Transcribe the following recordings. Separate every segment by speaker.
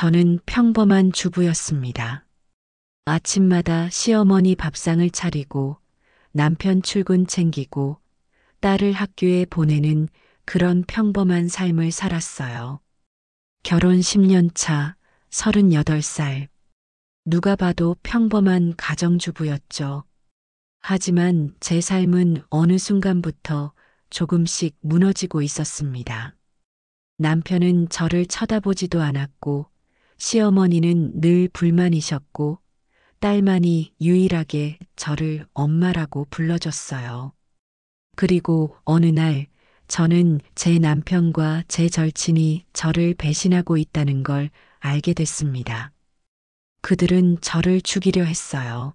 Speaker 1: 저는 평범한 주부였습니다. 아침마다 시어머니 밥상을 차리고 남편 출근 챙기고 딸을 학교에 보내는 그런 평범한 삶을 살았어요. 결혼 10년 차, 38살. 누가 봐도 평범한 가정주부였죠. 하지만 제 삶은 어느 순간부터 조금씩 무너지고 있었습니다. 남편은 저를 쳐다보지도 않았고, 시어머니는 늘 불만이셨고, 딸만이 유일하게 저를 엄마라고 불러줬어요. 그리고 어느 날 저는 제 남편과 제 절친이 저를 배신하고 있다는 걸 알게 됐습니다. 그들은 저를 죽이려 했어요.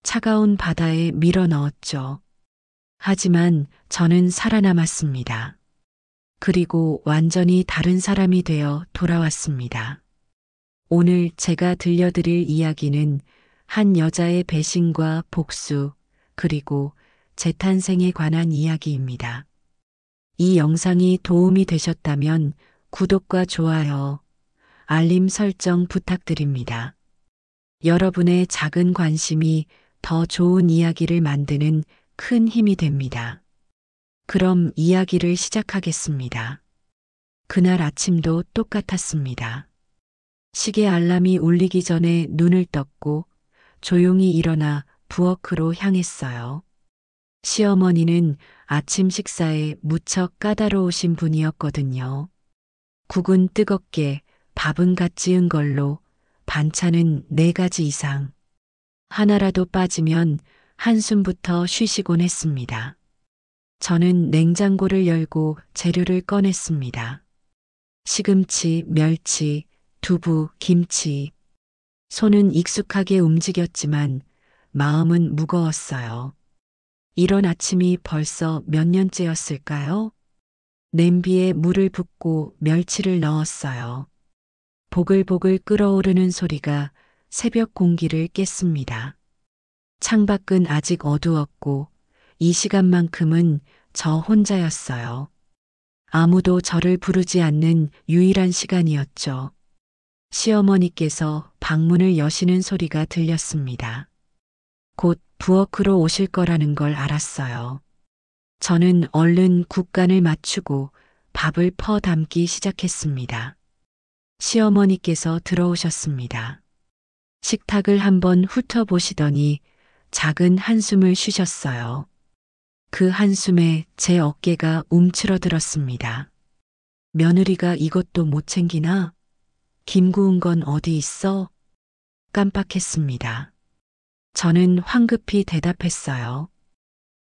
Speaker 1: 차가운 바다에 밀어 넣었죠. 하지만 저는 살아남았습니다. 그리고 완전히 다른 사람이 되어 돌아왔습니다. 오늘 제가 들려드릴 이야기는 한 여자의 배신과 복수, 그리고 재탄생에 관한 이야기입니다. 이 영상이 도움이 되셨다면 구독과 좋아요, 알림 설정 부탁드립니다. 여러분의 작은 관심이 더 좋은 이야기를 만드는 큰 힘이 됩니다. 그럼 이야기를 시작하겠습니다. 그날 아침도 똑같았습니다. 시계 알람이 울리기 전에 눈을 떴고 조용히 일어나 부엌으로 향했어요. 시어머니는 아침 식사에 무척 까다로우신 분이었거든요. 국은 뜨겁게, 밥은 갓 지은 걸로, 반찬은 4가지 이상. 하나라도 빠지면 한숨부터 쉬시곤 했습니다. 저는 냉장고를 열고 재료를 꺼냈습니다. 시금치, 멸치, 두부, 김치. 손은 익숙하게 움직였지만 마음은 무거웠어요. 이런 아침이 벌써 몇 년째였을까요? 냄비에 물을 붓고 멸치를 넣었어요. 보글보글 끓어오르는 소리가 새벽 공기를 깼습니다. 창밖은 아직 어두웠고 이 시간만큼은 저 혼자였어요. 아무도 저를 부르지 않는 유일한 시간이었죠. 시어머니께서 방문을 여시는 소리가 들렸습니다. 곧 부엌으로 오실 거라는 걸 알았어요. 저는 얼른 국간을 맞추고 밥을 퍼 담기 시작했습니다. 시어머니께서 들어오셨습니다. 식탁을 한번 훑어보시더니 작은 한숨을 쉬셨어요. 그 한숨에 제 어깨가 움츠러들었습니다. 며느리가 이것도 못 챙기나? 김 구운 건 어디 있어? 깜빡했습니다. 저는 황급히 대답했어요.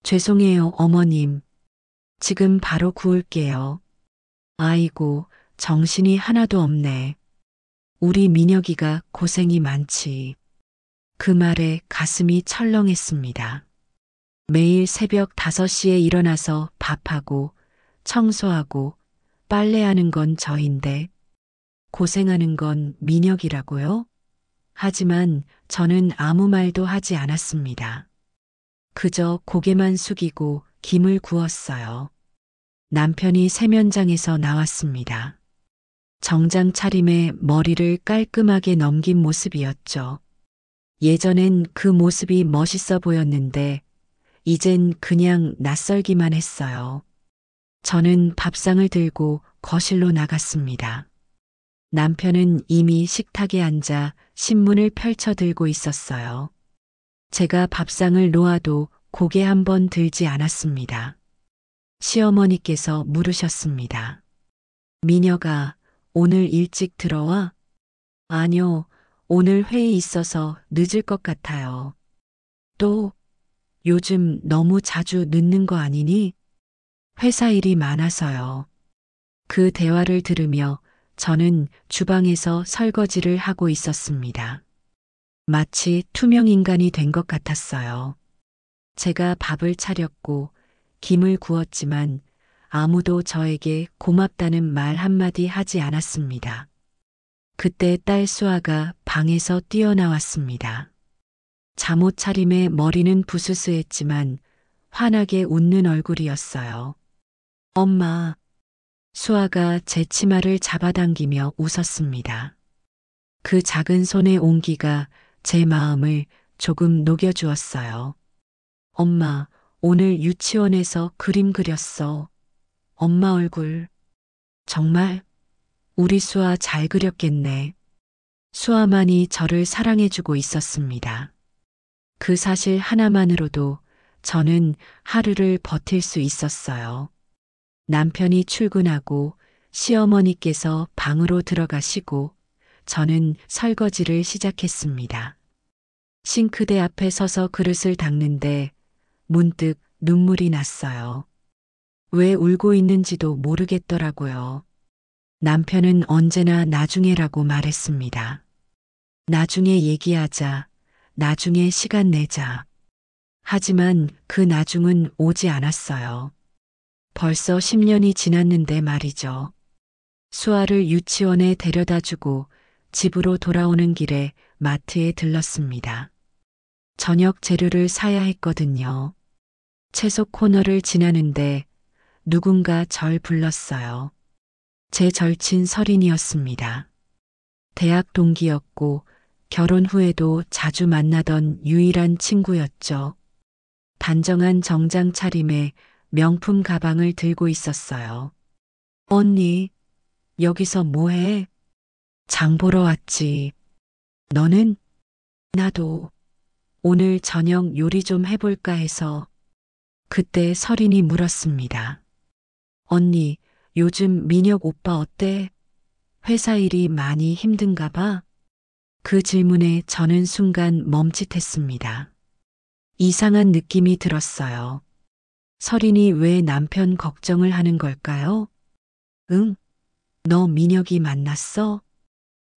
Speaker 1: 죄송해요, 어머님. 지금 바로 구울게요. 아이고, 정신이 하나도 없네. 우리 민혁이가 고생이 많지. 그 말에 가슴이 철렁했습니다. 매일 새벽 5시에 일어나서 밥하고 청소하고 빨래하는 건 저인데 고생하는 건 민혁이라고요? 하지만 저는 아무 말도 하지 않았습니다. 그저 고개만 숙이고 김을 구웠어요. 남편이 세면장에서 나왔습니다. 정장 차림에 머리를 깔끔하게 넘긴 모습이었죠. 예전엔 그 모습이 멋있어 보였는데 이젠 그냥 낯설기만 했어요. 저는 밥상을 들고 거실로 나갔습니다. 남편은 이미 식탁에 앉아 신문을 펼쳐 들고 있었어요. 제가 밥상을 놓아도 고개 한번 들지 않았습니다. 시어머니께서 물으셨습니다. 민혁아, 오늘 일찍 들어와? 아니요, 오늘 회의 있어서 늦을 것 같아요. 또, 요즘 너무 자주 늦는 거 아니니? 회사 일이 많아서요. 그 대화를 들으며 저는 주방에서 설거지를 하고 있었습니다. 마치 투명 인간이 된 것 같았어요. 제가 밥을 차렸고 김을 구웠지만 아무도 저에게 고맙다는 말 한마디 하지 않았습니다. 그때 딸 수아가 방에서 뛰어나왔습니다. 잠옷 차림에 머리는 부스스했지만 환하게 웃는 얼굴이었어요. 엄마, 수아가 제 치마를 잡아당기며 웃었습니다. 그 작은 손의 온기가 제 마음을 조금 녹여주었어요. 엄마, 오늘 유치원에서 그림 그렸어. 엄마 얼굴. 정말? 우리 수아 잘 그렸겠네. 수아만이 저를 사랑해주고 있었습니다. 그 사실 하나만으로도 저는 하루를 버틸 수 있었어요. 남편이 출근하고 시어머니께서 방으로 들어가시고 저는 설거지를 시작했습니다. 싱크대 앞에 서서 그릇을 닦는데 문득 눈물이 났어요. 왜 울고 있는지도 모르겠더라고요. 남편은 언제나 나중에라고 말했습니다. 나중에 얘기하자. 나중에 시간 내자. 하지만 그 나중은 오지 않았어요. 벌써 10년이 지났는데 말이죠. 수아를 유치원에 데려다 주고 집으로 돌아오는 길에 마트에 들렀습니다. 저녁 재료를 사야 했거든요. 채소 코너를 지나는데 누군가 절 불렀어요. 제 절친 설인이었습니다. 대학 동기였고 결혼 후에도 자주 만나던 유일한 친구였죠. 단정한 정장 차림에 명품 가방을 들고 있었어요. 언니, 여기서 뭐해? 장 보러 왔지. 너는? 나도. 오늘 저녁 요리 좀 해볼까 해서. 그때 설인이 물었습니다. 언니, 요즘 민혁 오빠 어때? 회사 일이 많이 힘든가 봐? 그 질문에 저는 순간 멈칫했습니다. 이상한 느낌이 들었어요. 설인이 왜 남편 걱정을 하는 걸까요? 응? 너 민혁이 만났어?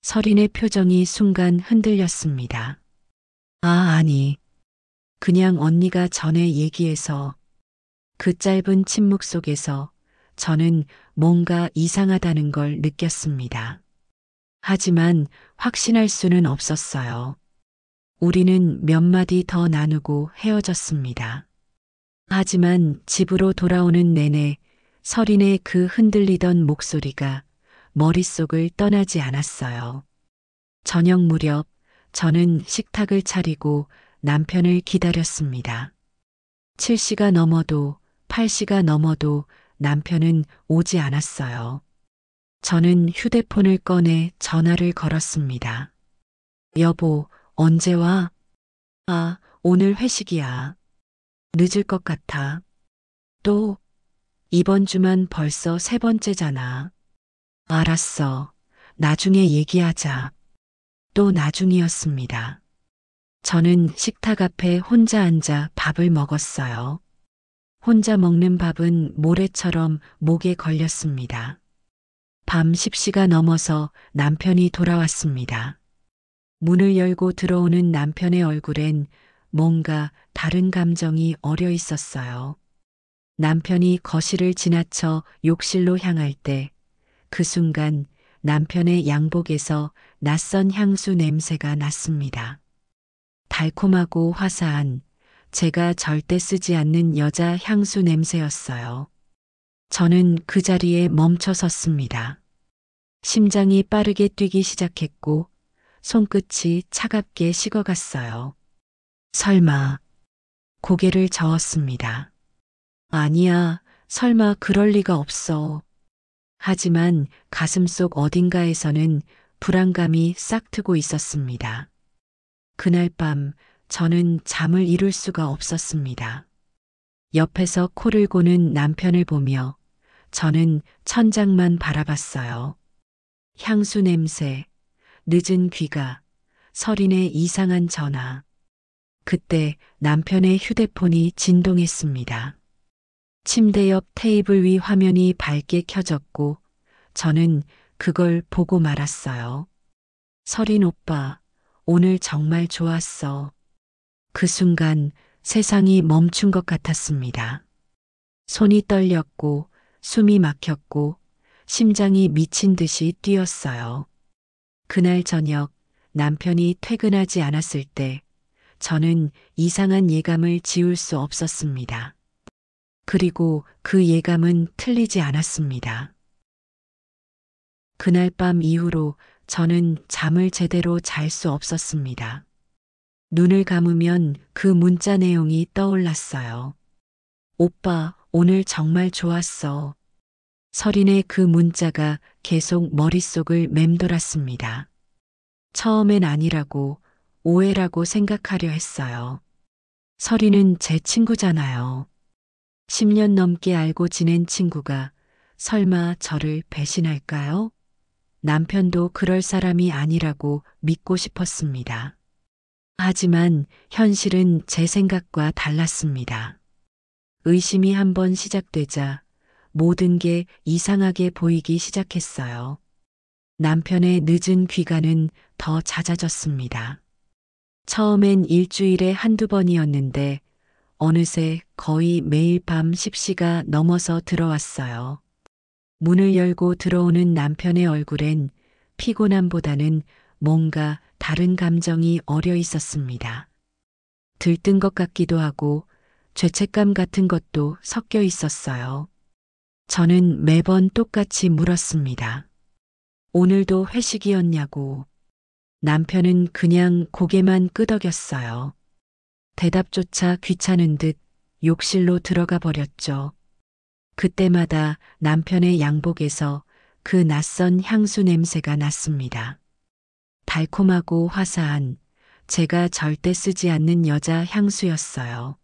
Speaker 1: 설인의 표정이 순간 흔들렸습니다. 아, 아니. 그냥 언니가 전에 얘기해서. 그 짧은 침묵 속에서 저는 뭔가 이상하다는 걸 느꼈습니다. 하지만 확신할 수는 없었어요. 우리는 몇 마디 더 나누고 헤어졌습니다. 하지만 집으로 돌아오는 내내 설인의 그 흔들리던 목소리가 머릿속을 떠나지 않았어요. 저녁 무렵 저는 식탁을 차리고 남편을 기다렸습니다. 7시가 넘어도 8시가 넘어도 남편은 오지 않았어요. 저는 휴대폰을 꺼내 전화를 걸었습니다. 여보, 언제 와? 아, 오늘 회식이야. 늦을 것 같아. 또, 이번 주만 벌써 세 번째잖아. 알았어. 나중에 얘기하자. 또 나중이었습니다. 저는 식탁 앞에 혼자 앉아 밥을 먹었어요. 혼자 먹는 밥은 모래처럼 목에 걸렸습니다. 밤 10시가 넘어서 남편이 돌아왔습니다. 문을 열고 들어오는 남편의 얼굴엔 뭔가 다른 감정이 어려 있었어요. 남편이 거실을 지나쳐 욕실로 향할 때 그 순간 남편의 양복에서 낯선 향수 냄새가 났습니다. 달콤하고 화사한 제가 절대 쓰지 않는 여자 향수 냄새였어요. 저는 그 자리에 멈춰 섰습니다. 심장이 빠르게 뛰기 시작했고 손끝이 차갑게 식어갔어요. 설마. 고개를 저었습니다. 아니야, 설마 그럴 리가 없어. 하지만 가슴속 어딘가에서는 불안감이 싹트고 있었습니다. 그날 밤 저는 잠을 이룰 수가 없었습니다. 옆에서 코를 고는 남편을 보며 저는 천장만 바라봤어요. 향수 냄새, 늦은 귀가, 설인의 이상한 전화. 그때 남편의 휴대폰이 진동했습니다. 침대 옆 테이블 위 화면이 밝게 켜졌고 저는 그걸 보고 말았어요. 설인 오빠, 오늘 정말 좋았어. 그 순간 세상이 멈춘 것 같았습니다. 손이 떨렸고 숨이 막혔고 심장이 미친 듯이 뛰었어요. 그날 저녁 남편이 퇴근하지 않았을 때 저는 이상한 예감을 지울 수 없었습니다. 그리고 그 예감은 틀리지 않았습니다. 그날 밤 이후로 저는 잠을 제대로 잘 수 없었습니다. 눈을 감으면 그 문자 내용이 떠올랐어요. 오빠, 오늘 정말 좋았어. 설인의 그 문자가 계속 머릿속을 맴돌았습니다. 처음엔 아니라고, 오해라고 생각하려 했어요. 설이는 제 친구잖아요. 10년 넘게 알고 지낸 친구가 설마 저를 배신할까요? 남편도 그럴 사람이 아니라고 믿고 싶었습니다. 하지만 현실은 제 생각과 달랐습니다. 의심이 한번 시작되자 모든 게 이상하게 보이기 시작했어요. 남편의 늦은 귀가는 더 잦아졌습니다. 처음엔 일주일에 한두 번이었는데 어느새 거의 매일 밤 10시가 넘어서 들어왔어요. 문을 열고 들어오는 남편의 얼굴엔 피곤함보다는 뭔가 다른 감정이 어려 있었습니다. 들뜬 것 같기도 하고 죄책감 같은 것도 섞여 있었어요. 저는 매번 똑같이 물었습니다. 오늘도 회식이었냐고. 남편은 그냥 고개만 끄덕였어요. 대답조차 귀찮은 듯 욕실로 들어가 버렸죠. 그때마다 남편의 양복에서 그 낯선 향수 냄새가 났습니다. 달콤하고 화사한, 제가 절대 쓰지 않는 여자 향수였어요.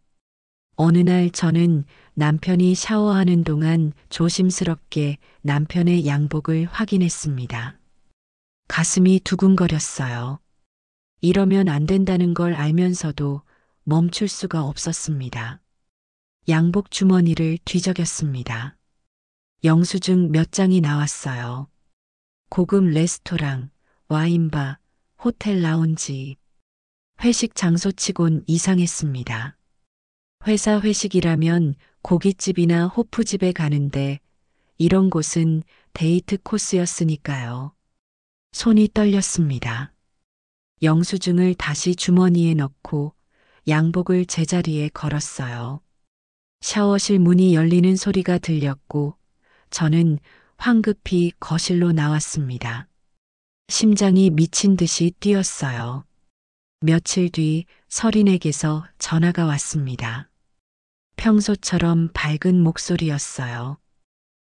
Speaker 1: 어느 날 저는 남편이 샤워하는 동안 조심스럽게 남편의 양복을 확인했습니다. 가슴이 두근거렸어요. 이러면 안 된다는 걸 알면서도 멈출 수가 없었습니다. 양복 주머니를 뒤적였습니다. 영수증 몇 장이 나왔어요. 고급 레스토랑, 와인바, 호텔 라운지. 회식 장소치곤 이상했습니다. 회사 회식이라면 고깃집이나 호프집에 가는데 이런 곳은 데이트 코스였으니까요. 손이 떨렸습니다. 영수증을 다시 주머니에 넣고 양복을 제자리에 걸었어요. 샤워실 문이 열리는 소리가 들렸고 저는 황급히 거실로 나왔습니다. 심장이 미친 듯이 뛰었어요. 며칠 뒤 설인에게서 전화가 왔습니다. 평소처럼 밝은 목소리였어요.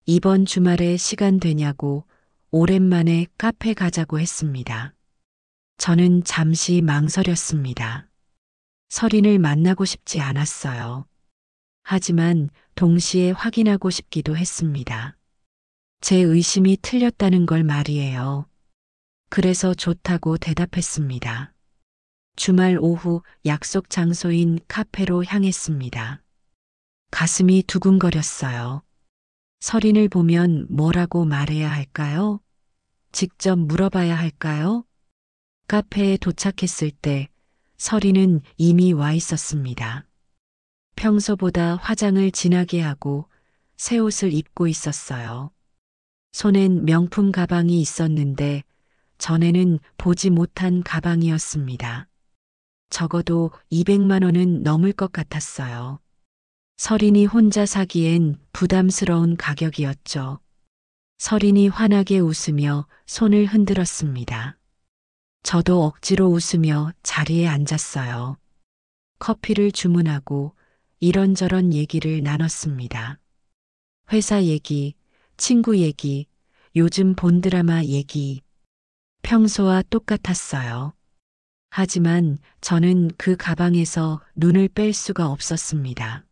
Speaker 1: 이번 주말에 시간 되냐고 오랜만에 카페 가자고 했습니다. 저는 잠시 망설였습니다. 설인을 만나고 싶지 않았어요. 하지만 동시에 확인하고 싶기도 했습니다. 제 의심이 틀렸다는 걸 말이에요. 그래서 좋다고 대답했습니다. 주말 오후 약속 장소인 카페로 향했습니다. 가슴이 두근거렸어요. 설인을 보면 뭐라고 말해야 할까요? 직접 물어봐야 할까요? 카페에 도착했을 때 설인은 이미 와 있었습니다. 평소보다 화장을 진하게 하고 새 옷을 입고 있었어요. 손엔 명품 가방이 있었는데 전에는 보지 못한 가방이었습니다. 적어도 200만 원은 넘을 것 같았어요. 설인이 혼자 사기엔 부담스러운 가격이었죠. 설인이 환하게 웃으며 손을 흔들었습니다. 저도 억지로 웃으며 자리에 앉았어요. 커피를 주문하고 이런저런 얘기를 나눴습니다. 회사 얘기, 친구 얘기, 요즘 본 드라마 얘기. 평소와 똑같았어요. 하지만 저는 그 가방에서 눈을 뺄 수가 없었습니다.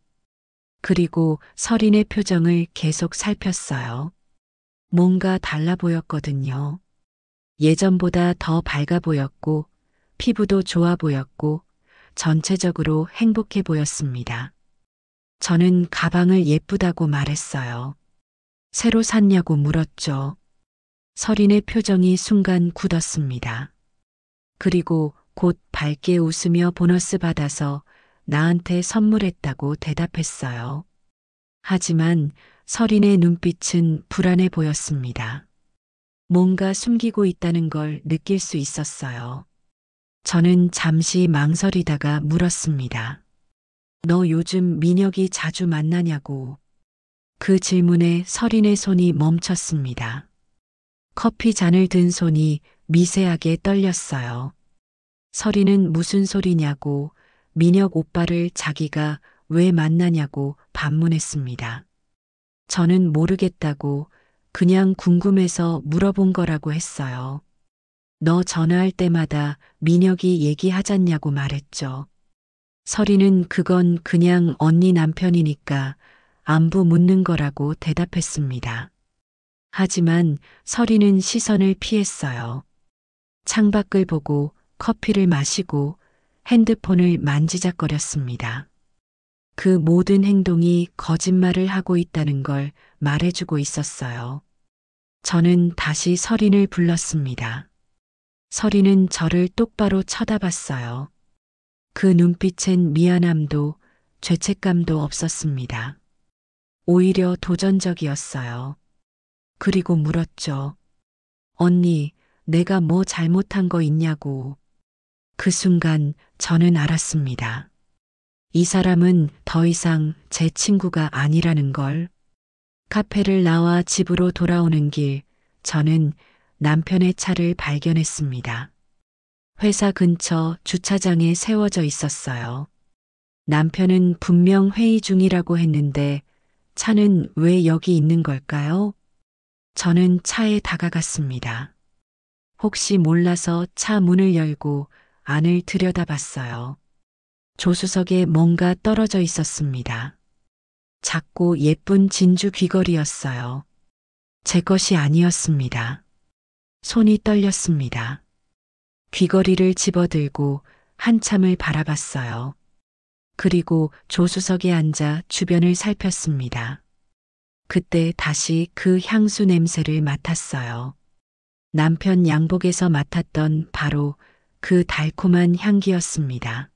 Speaker 1: 그리고 설인의 표정을 계속 살폈어요. 뭔가 달라 보였거든요. 예전보다 더 밝아 보였고, 피부도 좋아 보였고, 전체적으로 행복해 보였습니다. 저는 가방을 예쁘다고 말했어요. 새로 샀냐고 물었죠. 설인의 표정이 순간 굳었습니다. 그리고 곧 밝게 웃으며 보너스 받아서 나한테 선물했다고 대답했어요. 하지만 설인의 눈빛은 불안해 보였습니다. 뭔가 숨기고 있다는 걸 느낄 수 있었어요. 저는 잠시 망설이다가 물었습니다. 너 요즘 민혁이 자주 만나냐고. 그 질문에 설인의 손이 멈췄습니다. 커피 잔을 든 손이 미세하게 떨렸어요. 서리는 무슨 소리냐고 민혁 오빠를 자기가 왜 만나냐고 반문했습니다. 저는 모르겠다고 그냥 궁금해서 물어본 거라고 했어요. 너 전화할 때마다 민혁이 얘기하잖냐고 말했죠. 서리는 그건 그냥 언니 남편이니까 안부 묻는 거라고 대답했습니다. 하지만 서리는 시선을 피했어요. 창밖을 보고 커피를 마시고 핸드폰을 만지작거렸습니다. 그 모든 행동이 거짓말을 하고 있다는 걸 말해주고 있었어요. 저는 다시 서린을 불렀습니다. 서린은 저를 똑바로 쳐다봤어요. 그 눈빛엔 미안함도 죄책감도 없었습니다. 오히려 도전적이었어요. 그리고 물었죠. 언니, 내가 뭐 잘못한 거 있냐고. 그 순간 저는 알았습니다. 이 사람은 더 이상 제 친구가 아니라는 걸. 카페를 나와 집으로 돌아오는 길, 저는 남편의 차를 발견했습니다. 회사 근처 주차장에 세워져 있었어요. 남편은 분명 회의 중이라고 했는데 차는 왜 여기 있는 걸까요? 저는 차에 다가갔습니다. 혹시 몰라서 차 문을 열고 안을 들여다봤어요. 조수석에 뭔가 떨어져 있었습니다. 작고 예쁜 진주 귀걸이였어요. 제 것이 아니었습니다. 손이 떨렸습니다. 귀걸이를 집어들고 한참을 바라봤어요. 그리고 조수석에 앉아 주변을 살폈습니다. 그때 다시 그 향수 냄새를 맡았어요. 남편 양복에서 맡았던 바로 그 달콤한 향기였습니다.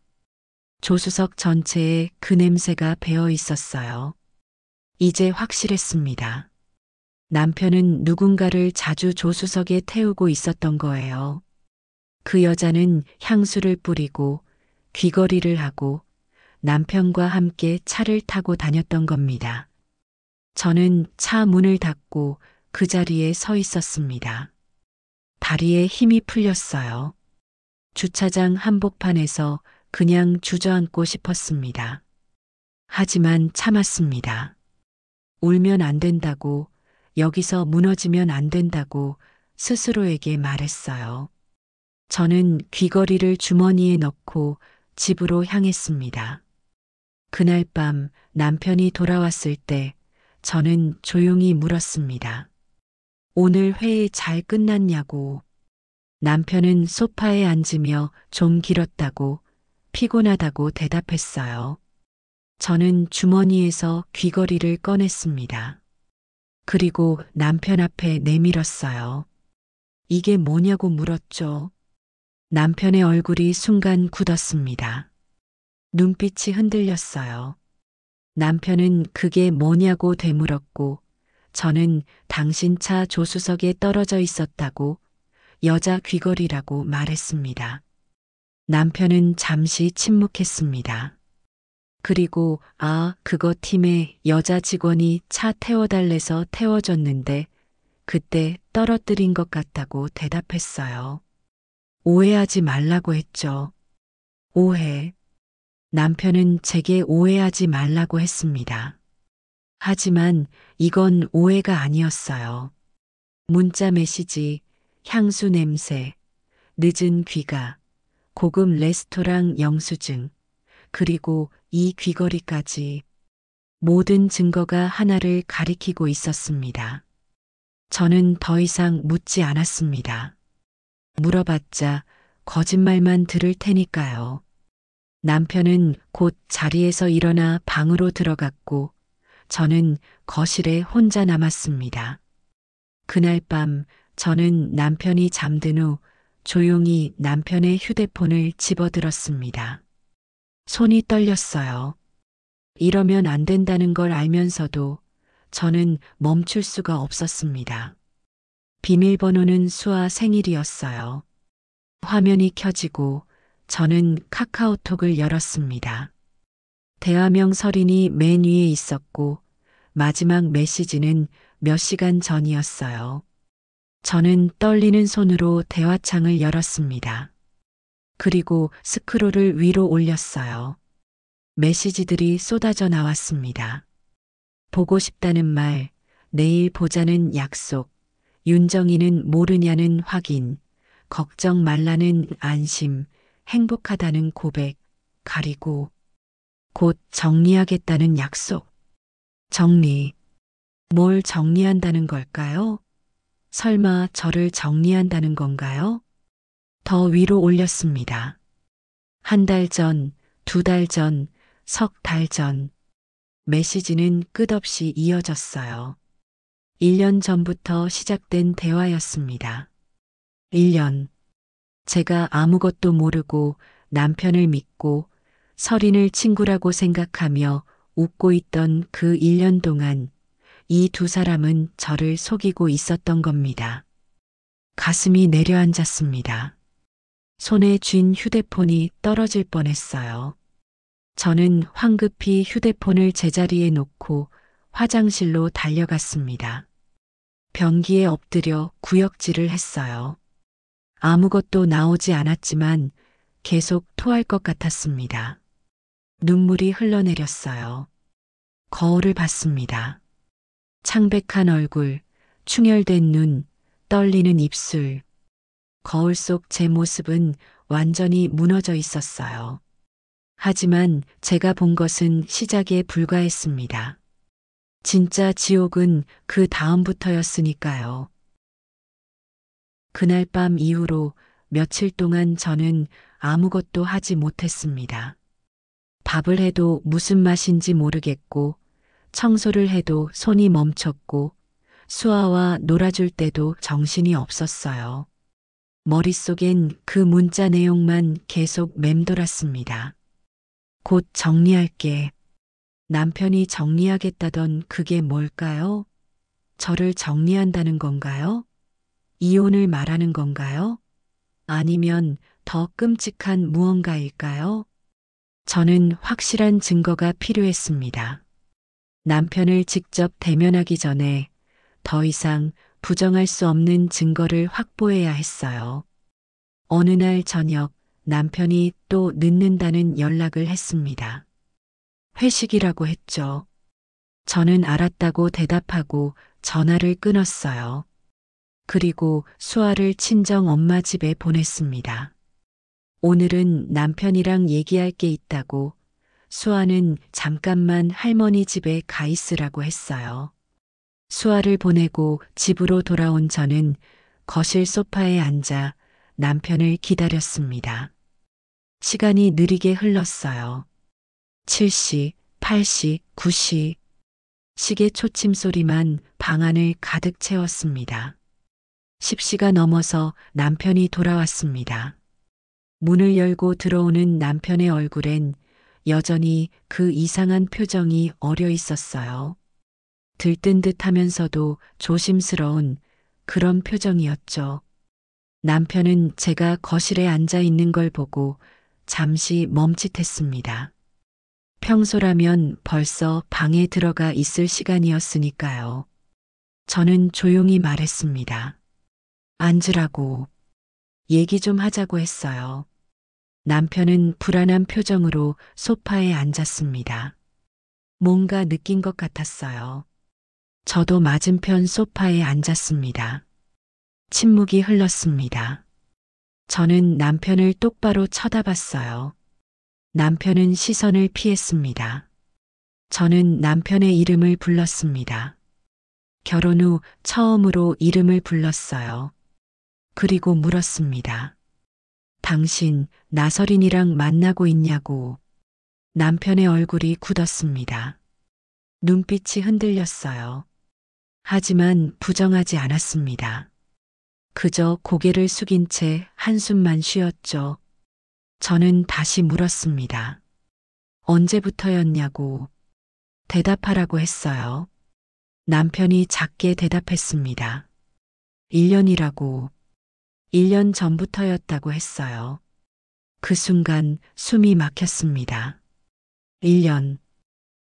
Speaker 1: 조수석 전체에 그 냄새가 배어 있었어요. 이제 확실했습니다. 남편은 누군가를 자주 조수석에 태우고 있었던 거예요. 그 여자는 향수를 뿌리고 귀걸이를 하고 남편과 함께 차를 타고 다녔던 겁니다. 저는 차 문을 닫고 그 자리에 서 있었습니다. 다리에 힘이 풀렸어요. 주차장 한복판에서 그냥 주저앉고 싶었습니다. 하지만 참았습니다. 울면 안 된다고, 여기서 무너지면 안 된다고 스스로에게 말했어요. 저는 귀걸이를 주머니에 넣고 집으로 향했습니다. 그날 밤 남편이 돌아왔을 때 저는 조용히 물었습니다. 오늘 회의 잘 끝났냐고. 남편은 소파에 앉으며 좀 길었다고 피곤하다고 대답했어요. 저는 주머니에서 귀걸이를 꺼냈습니다. 그리고 남편 앞에 내밀었어요. 이게 뭐냐고 물었죠. 남편의 얼굴이 순간 굳었습니다. 눈빛이 흔들렸어요. 남편은 그게 뭐냐고 되물었고 저는 당신 차 조수석에 떨어져 있었다고 여자 귀걸이라고 말했습니다. 남편은 잠시 침묵했습니다. 그리고 그거 팀에 여자 직원이 차 태워달래서 태워줬는데 그때 떨어뜨린 것 같다고 대답했어요. 오해하지 말라고 했죠. 오해. 남편은 제게 오해하지 말라고 했습니다. 하지만 이건 오해가 아니었어요. 문자 메시지, 향수 냄새, 늦은 귀가, 고급 레스토랑 영수증, 그리고 이 귀걸이까지 모든 증거가 하나를 가리키고 있었습니다. 저는 더 이상 묻지 않았습니다. 물어봤자 거짓말만 들을 테니까요. 남편은 곧 자리에서 일어나 방으로 들어갔고 저는 거실에 혼자 남았습니다. 그날 밤 저는 남편이 잠든 후 조용히 남편의 휴대폰을 집어들었습니다. 손이 떨렸어요. 이러면 안 된다는 걸 알면서도 저는 멈출 수가 없었습니다. 비밀번호는 수아 생일이었어요. 화면이 켜지고 저는 카카오톡을 열었습니다. 대화명 서린이 맨 위에 있었고 마지막 메시지는 몇 시간 전이었어요. 저는 떨리는 손으로 대화창을 열었습니다. 그리고 스크롤을 위로 올렸어요. 메시지들이 쏟아져 나왔습니다. 보고 싶다는 말, 내일 보자는 약속, 윤정이는 모르냐는 확인, 걱정 말라는 안심, 행복하다는 고백, 가리고 곧 정리하겠다는 약속. 정리. 뭘 정리한다는 걸까요? 설마 저를 정리한다는 건가요? 더 위로 올렸습니다. 한 달 전, 두 달 전, 석 달 전. 메시지는 끝없이 이어졌어요. 1년 전부터 시작된 대화였습니다. 1년. 제가 아무것도 모르고 남편을 믿고 설인을 친구라고 생각하며 웃고 있던 그 1년 동안 이 두 사람은 저를 속이고 있었던 겁니다. 가슴이 내려앉았습니다. 손에 쥔 휴대폰이 떨어질 뻔했어요. 저는 황급히 휴대폰을 제자리에 놓고 화장실로 달려갔습니다. 변기에 엎드려 구역질을 했어요. 아무것도 나오지 않았지만 계속 토할 것 같았습니다. 눈물이 흘러내렸어요. 거울을 봤습니다. 창백한 얼굴, 충혈된 눈, 떨리는 입술. 거울 속 제 모습은 완전히 무너져 있었어요. 하지만 제가 본 것은 시작에 불과했습니다. 진짜 지옥은 그 다음부터였으니까요. 그날 밤 이후로 며칠 동안 저는 아무것도 하지 못했습니다. 밥을 해도 무슨 맛인지 모르겠고, 청소를 해도 손이 멈췄고, 수아와 놀아줄 때도 정신이 없었어요. 머릿속엔 그 문자 내용만 계속 맴돌았습니다. 곧 정리할게. 남편이 정리하겠다던 그게 뭘까요? 저를 정리한다는 건가요? 이혼을 말하는 건가요? 아니면 더 끔찍한 무언가일까요? 저는 확실한 증거가 필요했습니다. 남편을 직접 대면하기 전에 더 이상 부정할 수 없는 증거를 확보해야 했어요. 어느 날 저녁 남편이 또 늦는다는 연락을 했습니다. 회식이라고 했죠. 저는 알았다고 대답하고 전화를 끊었어요. 그리고 수아를 친정 엄마 집에 보냈습니다. 오늘은 남편이랑 얘기할 게 있다고 수아는 잠깐만 할머니 집에 가 있으라고 했어요. 수아를 보내고 집으로 돌아온 저는 거실 소파에 앉아 남편을 기다렸습니다. 시간이 느리게 흘렀어요. 7시, 8시, 9시. 시계 초침 소리만 방 안을 가득 채웠습니다. 10시가 넘어서 남편이 돌아왔습니다. 문을 열고 들어오는 남편의 얼굴엔 여전히 그 이상한 표정이 어려 있었어요. 들뜬 듯 하면서도 조심스러운 그런 표정이었죠. 남편은 제가 거실에 앉아 있는 걸 보고 잠시 멈칫했습니다. 평소라면 벌써 방에 들어가 있을 시간이었으니까요. 저는 조용히 말했습니다. 앉으라고. 얘기 좀 하자고 했어요. 남편은 불안한 표정으로 소파에 앉았습니다. 뭔가 느낀 것 같았어요. 저도 맞은편 소파에 앉았습니다. 침묵이 흘렀습니다. 저는 남편을 똑바로 쳐다봤어요. 남편은 시선을 피했습니다. 저는 남편의 이름을 불렀습니다. 결혼 후 처음으로 이름을 불렀어요. 그리고 물었습니다. 당신 나설인이랑 만나고 있냐고. 남편의 얼굴이 굳었습니다. 눈빛이 흔들렸어요. 하지만 부정하지 않았습니다. 그저 고개를 숙인 채 한숨만 쉬었죠. 저는 다시 물었습니다. 언제부터였냐고. 대답하라고 했어요. 남편이 작게 대답했습니다. 1년이라고. 1년 전부터였다고 했어요. 그 순간 숨이 막혔습니다. 1년.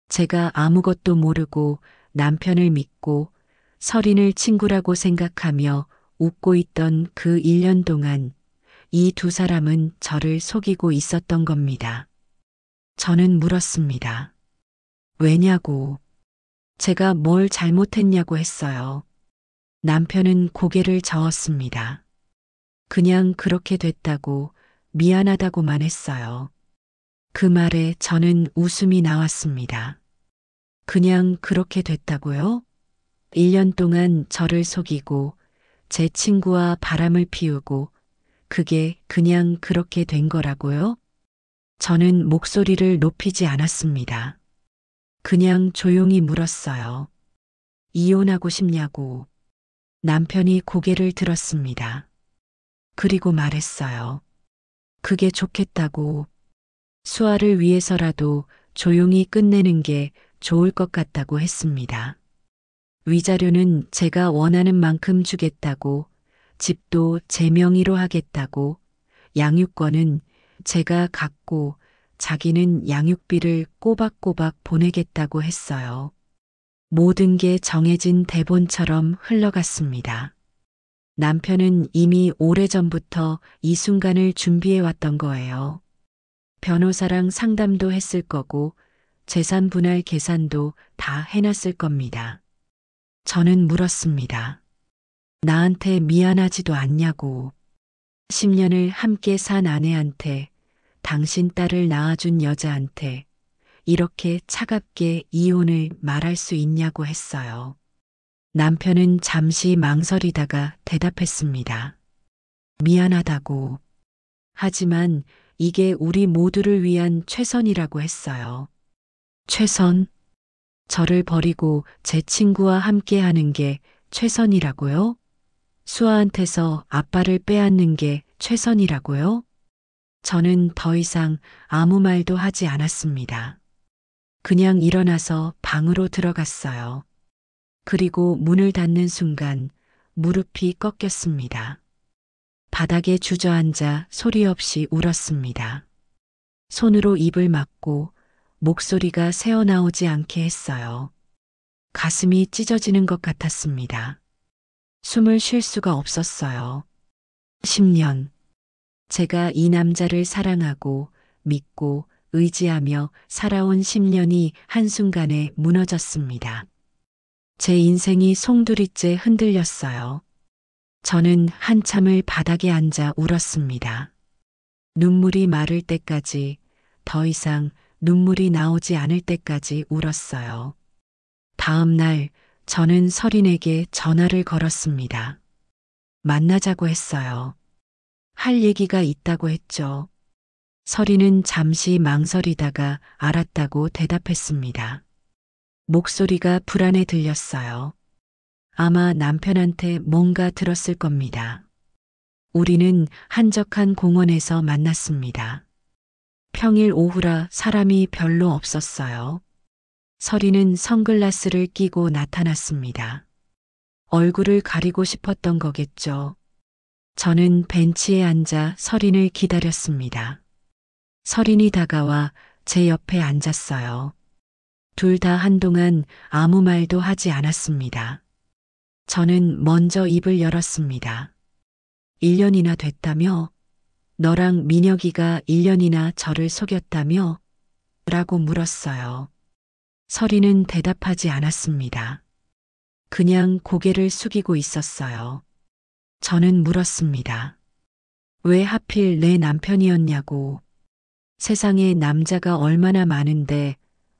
Speaker 1: 제가 아무것도 모르고 남편을 믿고 설인을 친구라고 생각하며 웃고 있던 그 1년 동안 이 두 사람은 저를 속이고 있었던 겁니다. 저는 물었습니다. 왜냐고. 제가 뭘 잘못했냐고 했어요. 남편은 고개를 저었습니다. 그냥 그렇게 됐다고 미안하다고만 했어요. 그 말에 저는 웃음이 나왔습니다. 그냥 그렇게 됐다고요? 1년 동안 저를 속이고 제 친구와 바람을 피우고 그게 그냥 그렇게 된 거라고요? 저는 목소리를 높이지 않았습니다. 그냥 조용히 물었어요. 이혼하고 싶냐고. 남편이 고개를 들었습니다. 그리고 말했어요. 그게 좋겠다고. 수아를 위해서라도 조용히 끝내는 게 좋을 것 같다고 했습니다. 위자료는 제가 원하는 만큼 주겠다고, 집도 제 명의로 하겠다고, 양육권은 제가 갖고 자기는 양육비를 꼬박꼬박 보내겠다고 했어요. 모든 게 정해진 대본처럼 흘러갔습니다. 남편은 이미 오래전부터 이 순간을 준비해 왔던 거예요. 변호사랑 상담도 했을 거고 재산 분할 계산도 다 해놨을 겁니다. 저는 물었습니다. 나한테 미안하지도 않냐고. 10년을 함께 산 아내한테, 당신 딸을 낳아준 여자한테 이렇게 차갑게 이혼을 말할 수 있냐고 했어요. 남편은 잠시 망설이다가 대답했습니다. 미안하다고. 하지만 이게 우리 모두를 위한 최선이라고 했어요. 최선? 저를 버리고 제 친구와 함께 하는 게 최선이라고요? 수아한테서 아빠를 빼앗는 게 최선이라고요? 저는 더 이상 아무 말도 하지 않았습니다. 그냥 일어나서 방으로 들어갔어요. 그리고 문을 닫는 순간 무릎이 꺾였습니다. 바닥에 주저앉아 소리 없이 울었습니다. 손으로 입을 막고 목소리가 새어나오지 않게 했어요. 가슴이 찢어지는 것 같았습니다. 숨을 쉴 수가 없었어요. 10년. 제가 이 남자를 사랑하고 믿고 의지하며 살아온 10년이 한순간에 무너졌습니다. 제 인생이 송두리째 흔들렸어요. 저는 한참을 바닥에 앉아 울었습니다. 눈물이 마를 때까지, 더 이상 눈물이 나오지 않을 때까지 울었어요. 다음 날 저는 설인에게 전화를 걸었습니다. 만나자고 했어요. 할 얘기가 있다고 했죠. 설인은 잠시 망설이다가 알았다고 대답했습니다. 목소리가 불안해 들렸어요. 아마 남편한테 뭔가 들었을 겁니다. 우리는 한적한 공원에서 만났습니다. 평일 오후라 사람이 별로 없었어요. 설이는 선글라스를 끼고 나타났습니다. 얼굴을 가리고 싶었던 거겠죠. 저는 벤치에 앉아 설인을 기다렸습니다. 설인이 다가와 제 옆에 앉았어요. 둘 다 한동안 아무 말도 하지 않았습니다. 저는 먼저 입을 열었습니다. 1년이나 됐다며? 너랑 민혁이가 1년이나 저를 속였다며? 라고 물었어요. 설이는 대답하지 않았습니다. 그냥 고개를 숙이고 있었어요. 저는 물었습니다. 왜 하필 내 남편이었냐고. 세상에 남자가 얼마나 많은데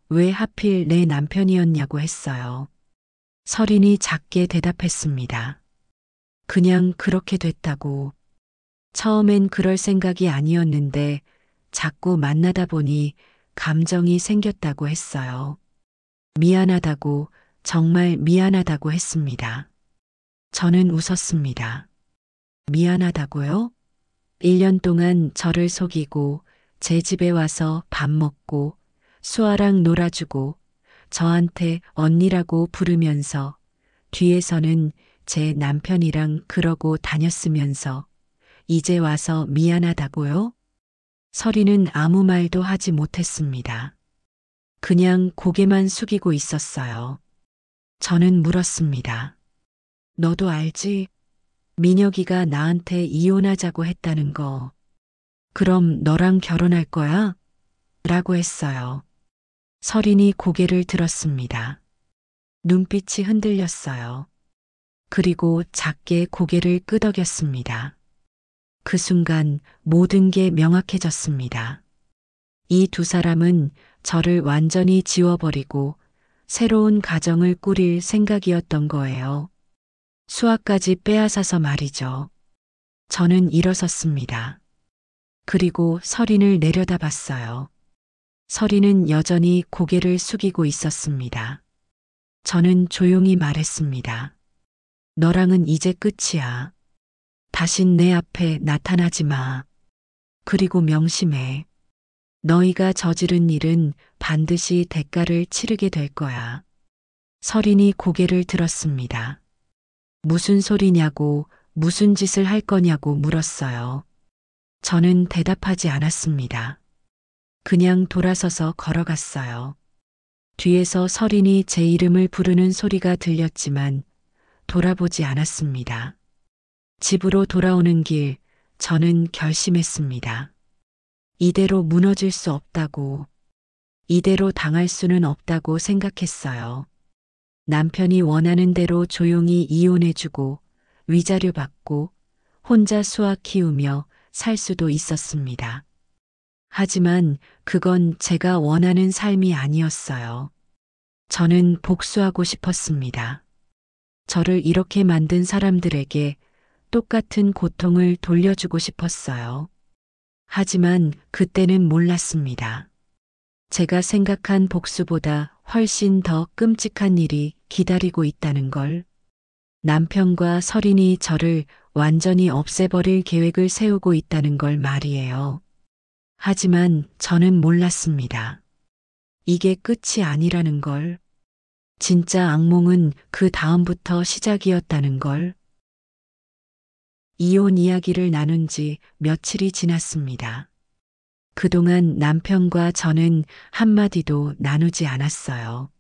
Speaker 1: 왜 하필 내 남편이었냐고 했어요. 설인이 작게 대답했습니다. 그냥 그렇게 됐다고. 처음엔 그럴 생각이 아니었는데 자꾸 만나다 보니 감정이 생겼다고 했어요. 미안하다고, 정말 미안하다고 했습니다. 저는 웃었습니다. 미안하다고요? 1년 동안 저를 속이고 제 집에 와서 밥 먹고 수아랑 놀아주고 저한테 언니라고 부르면서 뒤에서는 제 남편이랑 그러고 다녔으면서 이제 와서 미안하다고요? 설이는 아무 말도 하지 못했습니다. 그냥 고개만 숙이고 있었어요. 저는 물었습니다. 너도 알지? 민혁이가 나한테 이혼하자고 했다는 거. 그럼 너랑 결혼할 거야? 라고 했어요. 설인이 고개를 들었습니다. 눈빛이 흔들렸어요. 그리고 작게 고개를 끄덕였습니다. 그 순간 모든 게 명확해졌습니다. 이 두 사람은 저를 완전히 지워버리고 새로운 가정을 꾸릴 생각이었던 거예요. 수아까지 빼앗아서 말이죠. 저는 일어섰습니다. 그리고 설인을 내려다봤어요. 설인은 여전히 고개를 숙이고 있었습니다. 저는 조용히 말했습니다. 너랑은 이제 끝이야. 다신 내 앞에 나타나지 마. 그리고 명심해. 너희가 저지른 일은 반드시 대가를 치르게 될 거야. 설인이 고개를 들었습니다. 무슨 소리냐고, 무슨 짓을 할 거냐고 물었어요. 저는 대답하지 않았습니다. 그냥 돌아서서 걸어갔어요. 뒤에서 설인이 제 이름을 부르는 소리가 들렸지만 돌아보지 않았습니다. 집으로 돌아오는 길, 저는 결심했습니다. 이대로 무너질 수 없다고, 이대로 당할 수는 없다고 생각했어요. 남편이 원하는 대로 조용히 이혼해주고 위자료 받고 혼자 수아 키우며 살 수도 있었습니다. 하지만 그건 제가 원하는 삶이 아니었어요. 저는 복수하고 싶었습니다. 저를 이렇게 만든 사람들에게 똑같은 고통을 돌려주고 싶었어요. 하지만 그때는 몰랐습니다. 제가 생각한 복수보다 훨씬 더 끔찍한 일이 기다리고 있다는 걸. 남편과 설인이 저를 완전히 없애버릴 계획을 세우고 있다는 걸 말이에요. 하지만 저는 몰랐습니다. 이게 끝이 아니라는 걸. 진짜 악몽은 그 다음부터 시작이었다는 걸. 이혼 이야기를 나눈 지 며칠이 지났습니다. 그동안 남편과 저는 한마디도 나누지 않았어요.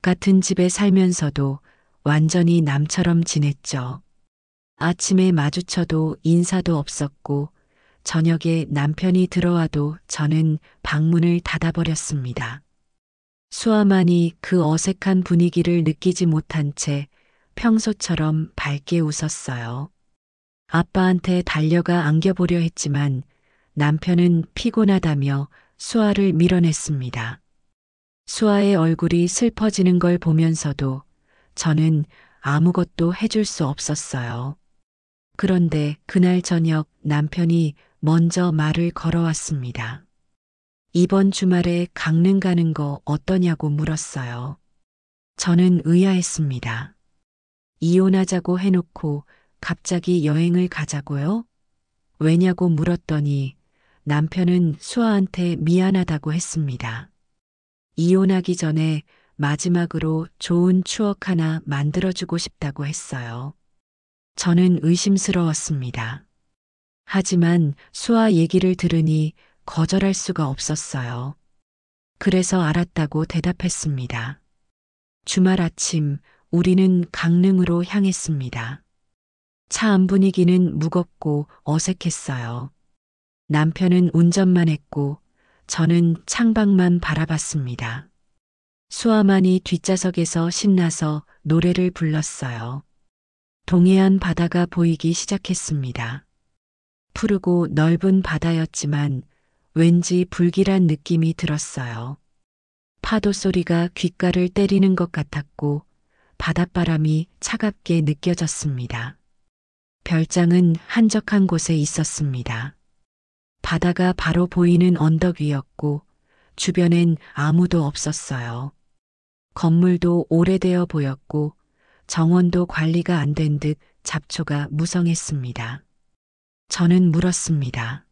Speaker 1: 같은 집에 살면서도 완전히 남처럼 지냈죠. 아침에 마주쳐도 인사도 없었고, 저녁에 남편이 들어와도 저는 방문을 닫아버렸습니다. 수아만이 그 어색한 분위기를 느끼지 못한 채 평소처럼 밝게 웃었어요. 아빠한테 달려가 안겨보려 했지만 남편은 피곤하다며 수아를 밀어냈습니다. 수아의 얼굴이 슬퍼지는 걸 보면서도 저는 아무것도 해줄 수 없었어요. 그런데 그날 저녁 남편이 먼저 말을 걸어왔습니다. 이번 주말에 강릉 가는 거 어떠냐고 물었어요. 저는 의아했습니다. 이혼하자고 해놓고 갑자기 여행을 가자고요? 왜냐고 물었더니 남편은 수아한테 미안하다고 했습니다. 이혼하기 전에 마지막으로 좋은 추억 하나 만들어주고 싶다고 했어요. 저는 의심스러웠습니다. 하지만 수아 얘기를 들으니 거절할 수가 없었어요. 그래서 알았다고 대답했습니다. 주말 아침 우리는 강릉으로 향했습니다. 차 안 분위기는 무겁고 어색했어요. 남편은 운전만 했고 저는 창밖만 바라봤습니다. 수아만이 뒷좌석에서 신나서 노래를 불렀어요. 동해안 바다가 보이기 시작했습니다. 푸르고 넓은 바다였지만 왠지 불길한 느낌이 들었어요. 파도 소리가 귓가를 때리는 것 같았고 바닷바람이 차갑게 느껴졌습니다. 별장은 한적한 곳에 있었습니다. 바다가 바로 보이는 언덕 위였고 주변엔 아무도 없었어요. 건물도 오래되어 보였고 정원도 관리가 안 된 듯 잡초가 무성했습니다. 저는 물었습니다.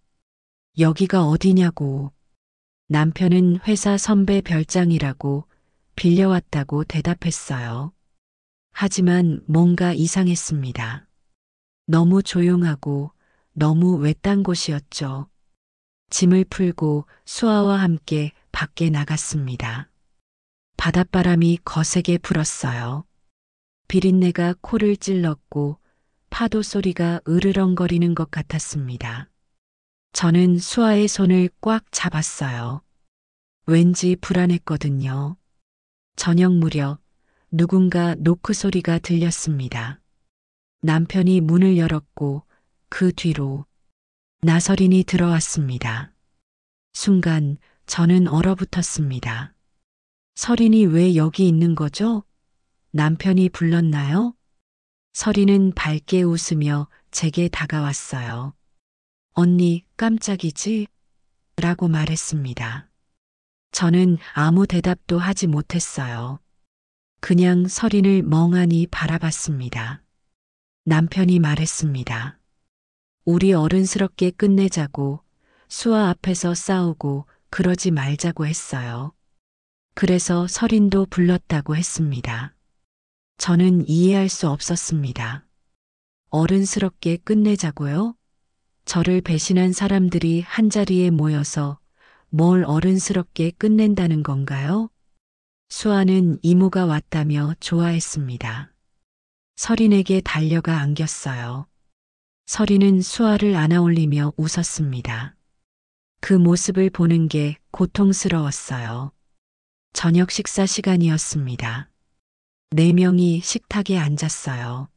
Speaker 1: 여기가 어디냐고. 남편은 회사 선배 별장이라고 빌려왔다고 대답했어요. 하지만 뭔가 이상했습니다. 너무 조용하고 너무 외딴 곳이었죠. 짐을 풀고 수아와 함께 밖에 나갔습니다. 바닷바람이 거세게 불었어요. 비린내가 코를 찔렀고 파도 소리가 으르렁거리는 것 같았습니다. 저는 수아의 손을 꽉 잡았어요. 왠지 불안했거든요. 저녁 무렵 누군가 노크 소리가 들렸습니다. 남편이 문을 열었고 그 뒤로 나설인이 들어왔습니다. 순간 저는 얼어붙었습니다. 설인이 왜 여기 있는 거죠? 남편이 불렀나요? 설인은 밝게 웃으며 제게 다가왔어요. 언니, 깜짝이지? 라고 말했습니다. 저는 아무 대답도 하지 못했어요. 그냥 설인을 멍하니 바라봤습니다. 남편이 말했습니다. 우리 어른스럽게 끝내자고, 수아 앞에서 싸우고 그러지 말자고 했어요. 그래서 설인도 불렀다고 했습니다. 저는 이해할 수 없었습니다. 어른스럽게 끝내자고요? 저를 배신한 사람들이 한자리에 모여서 뭘 어른스럽게 끝낸다는 건가요? 수아는 이모가 왔다며 좋아했습니다. 설인에게 달려가 안겼어요. 설인은 수아를 안아올리며 웃었습니다. 그 모습을 보는 게 고통스러웠어요. 저녁 식사 시간이었습니다. 4명이 식탁에 앉았어요.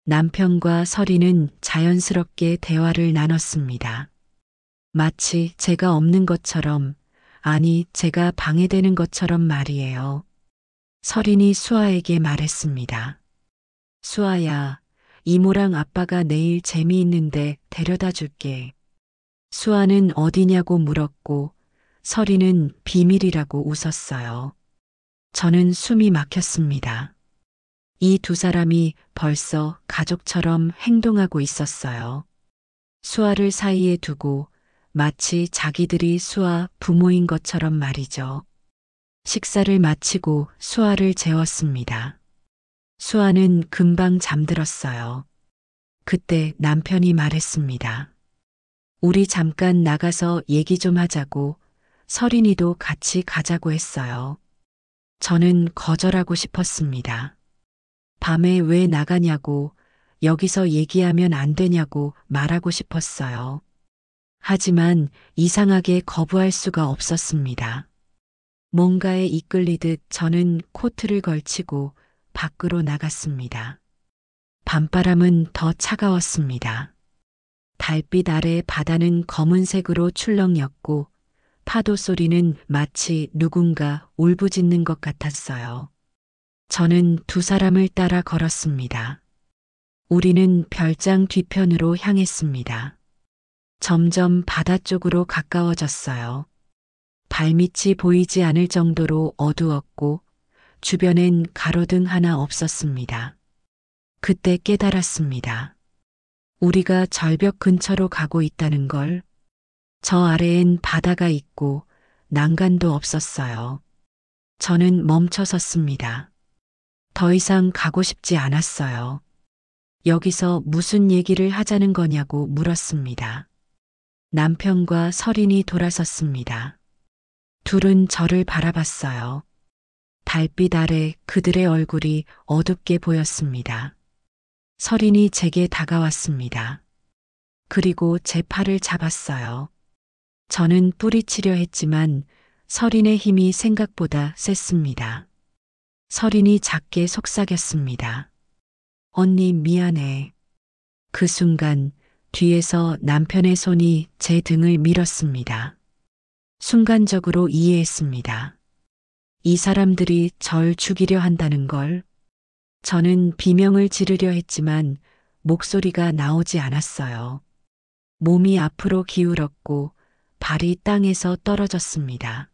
Speaker 1: 남편과 설인은 자연스럽게 대화를 나눴습니다. 마치 제가 없는 것처럼, 아니, 제가 방해되는 것처럼 말이에요. 설인이 수아에게 말했습니다. 수아야, 이모랑 아빠가 내일 재미있는데 데려다 줄게. 수아는 어디냐고 물었고, 설인은 비밀이라고 웃었어요. 저는 숨이 막혔습니다. 이 두 사람이 벌써 가족처럼 행동하고 있었어요. 수아를 사이에 두고 마치 자기들이 수아 부모인 것처럼 말이죠. 식사를 마치고 수아를 재웠습니다. 수아는 금방 잠들었어요. 그때 남편이 말했습니다. 우리 잠깐 나가서 얘기 좀 하자고, 설인이도 같이 가자고 했어요. 저는 거절하고 싶었습니다. 밤에 왜 나가냐고, 여기서 얘기하면 안 되냐고 말하고 싶었어요. 하지만 이상하게 거부할 수가 없었습니다. 뭔가에 이끌리듯 저는 코트를 걸치고 밖으로 나갔습니다. 밤바람은 더 차가웠습니다. 달빛 아래 바다는 검은색으로 출렁였고 파도 소리는 마치 누군가 울부짖는 것 같았어요. 저는 두 사람을 따라 걸었습니다. 우리는 별장 뒤편으로 향했습니다. 점점 바다 쪽으로 가까워졌어요. 발밑이 보이지 않을 정도로 어두웠고 주변엔 가로등 하나 없었습니다. 그때 깨달았습니다. 우리가 절벽 근처로 가고 있다는 걸. 저 아래엔 바다가 있고 난간도 없었어요. 저는 멈춰 섰습니다. 더 이상 가고 싶지 않았어요. 여기서 무슨 얘기를 하자는 거냐고 물었습니다. 남편과 설인이 돌아섰습니다. 둘은 저를 바라봤어요. 달빛 아래 그들의 얼굴이 어둡게 보였습니다. 설인이 제게 다가왔습니다. 그리고 제 팔을 잡았어요. 저는 뿌리치려 했지만 설인의 힘이 생각보다 셌습니다. 설인이 작게 속삭였습니다. 언니 미안해. 그 순간 뒤에서 남편의 손이 제 등을 밀었습니다. 순간적으로 이해했습니다. 이 사람들이 절 죽이려 한다는 걸. 저는 비명을 지르려 했지만 목소리가 나오지 않았어요. 몸이 앞으로 기울었고 발이 땅에서 떨어졌습니다.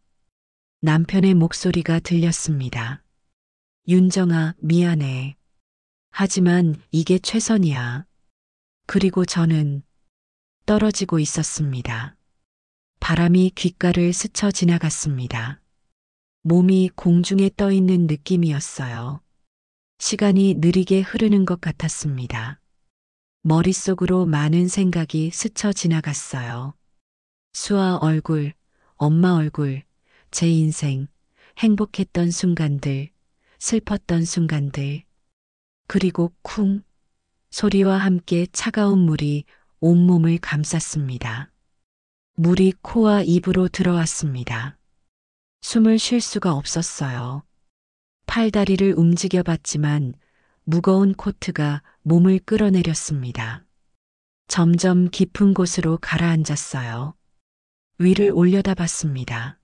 Speaker 1: 남편의 목소리가 들렸습니다. 윤정아, 미안해. 하지만 이게 최선이야. 그리고 저는 떨어지고 있었습니다. 바람이 귓가를 스쳐 지나갔습니다. 몸이 공중에 떠 있는 느낌이었어요. 시간이 느리게 흐르는 것 같았습니다. 머릿속으로 많은 생각이 스쳐 지나갔어요. 수아 얼굴, 엄마 얼굴, 제 인생, 행복했던 순간들, 슬펐던 순간들, 그리고 쿵 소리와 함께 차가운 물이 온몸을 감쌌습니다. 물이 코와 입으로 들어왔습니다. 숨을 쉴 수가 없었어요. 팔다리를 움직여 봤지만 무거운 코트가 몸을 끌어내렸습니다. 점점 깊은 곳으로 가라앉았어요. 위를 올려다 봤습니다.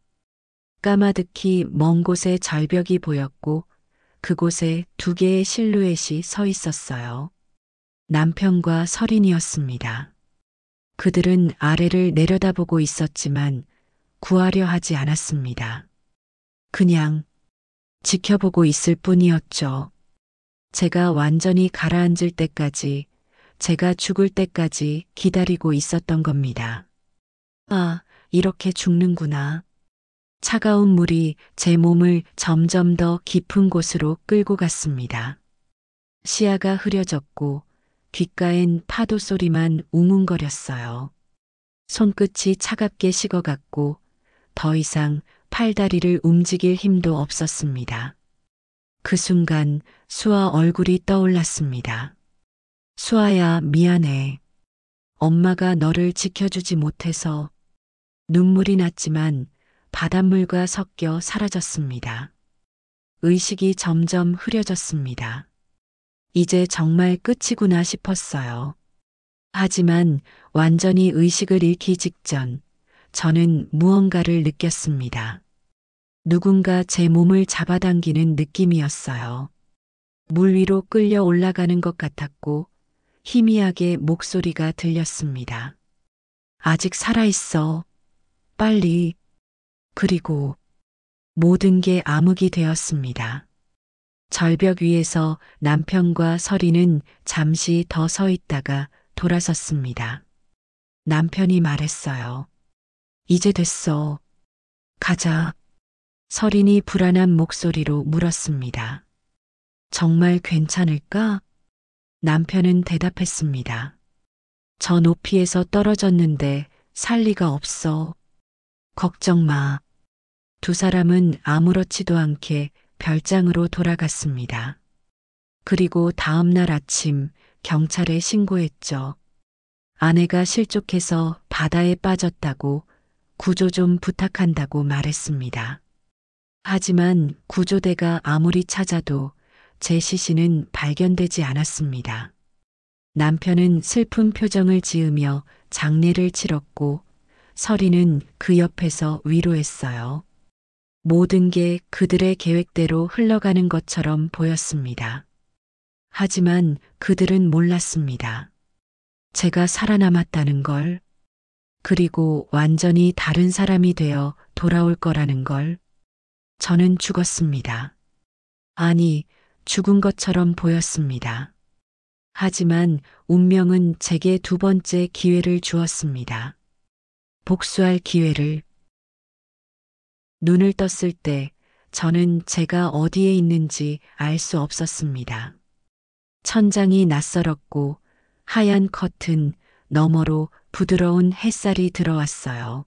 Speaker 1: 까마득히 먼 곳에 절벽이 보였고 그곳에 두 개의 실루엣이 서 있었어요. 남편과 서린이었습니다. 그들은 아래를 내려다보고 있었지만 구하려 하지 않았습니다. 그냥 지켜보고 있을 뿐이었죠. 제가 완전히 가라앉을 때까지, 제가 죽을 때까지 기다리고 있었던 겁니다. 아, 이렇게 죽는구나. 차가운 물이 제 몸을 점점 더 깊은 곳으로 끌고 갔습니다. 시야가 흐려졌고 귓가엔 파도 소리만 웅웅거렸어요. 손끝이 차갑게 식어갔고 더 이상 팔다리를 움직일 힘도 없었습니다. 그 순간 수아 얼굴이 떠올랐습니다. 수아야, 미안해. 엄마가 너를 지켜주지 못해서. 눈물이 났지만 바닷물과 섞여 사라졌습니다. 의식이 점점 흐려졌습니다. 이제 정말 끝이구나 싶었어요. 하지만 완전히 의식을 잃기 직전 저는 무언가를 느꼈습니다. 누군가 제 몸을 잡아당기는 느낌이었어요. 물 위로 끌려 올라가는 것 같았고 희미하게 목소리가 들렸습니다. 아직 살아있어. 빨리. 그리고 모든 게 암흑이 되었습니다. 절벽 위에서 남편과 서리는 잠시 더 서 있다가 돌아섰습니다. 남편이 말했어요. 이제 됐어. 가자. 서린이 불안한 목소리로 물었습니다. 정말 괜찮을까? 남편은 대답했습니다. 저 높이에서 떨어졌는데 살 리가 없어. 걱정 마. 두 사람은 아무렇지도 않게 별장으로 돌아갔습니다. 그리고 다음 날 아침 경찰에 신고했죠. 아내가 실족해서 바다에 빠졌다고 구조 좀 부탁한다고 말했습니다. 하지만 구조대가 아무리 찾아도 제 시신은 발견되지 않았습니다. 남편은 슬픈 표정을 지으며 장례를 치렀고 서리는 그 옆에서 위로했어요. 모든 게 그들의 계획대로 흘러가는 것처럼 보였습니다. 하지만 그들은 몰랐습니다. 제가 살아남았다는 걸, 그리고 완전히 다른 사람이 되어 돌아올 거라는 걸. 저는 죽었습니다. 아니, 죽은 것처럼 보였습니다. 하지만 운명은 제게 두 번째 기회를 주었습니다. 복수할 기회를. 눈을 떴을 때 저는 제가 어디에 있는지 알 수 없었습니다. 천장이 낯설었고 하얀 커튼 너머로 부드러운 햇살이 들어왔어요.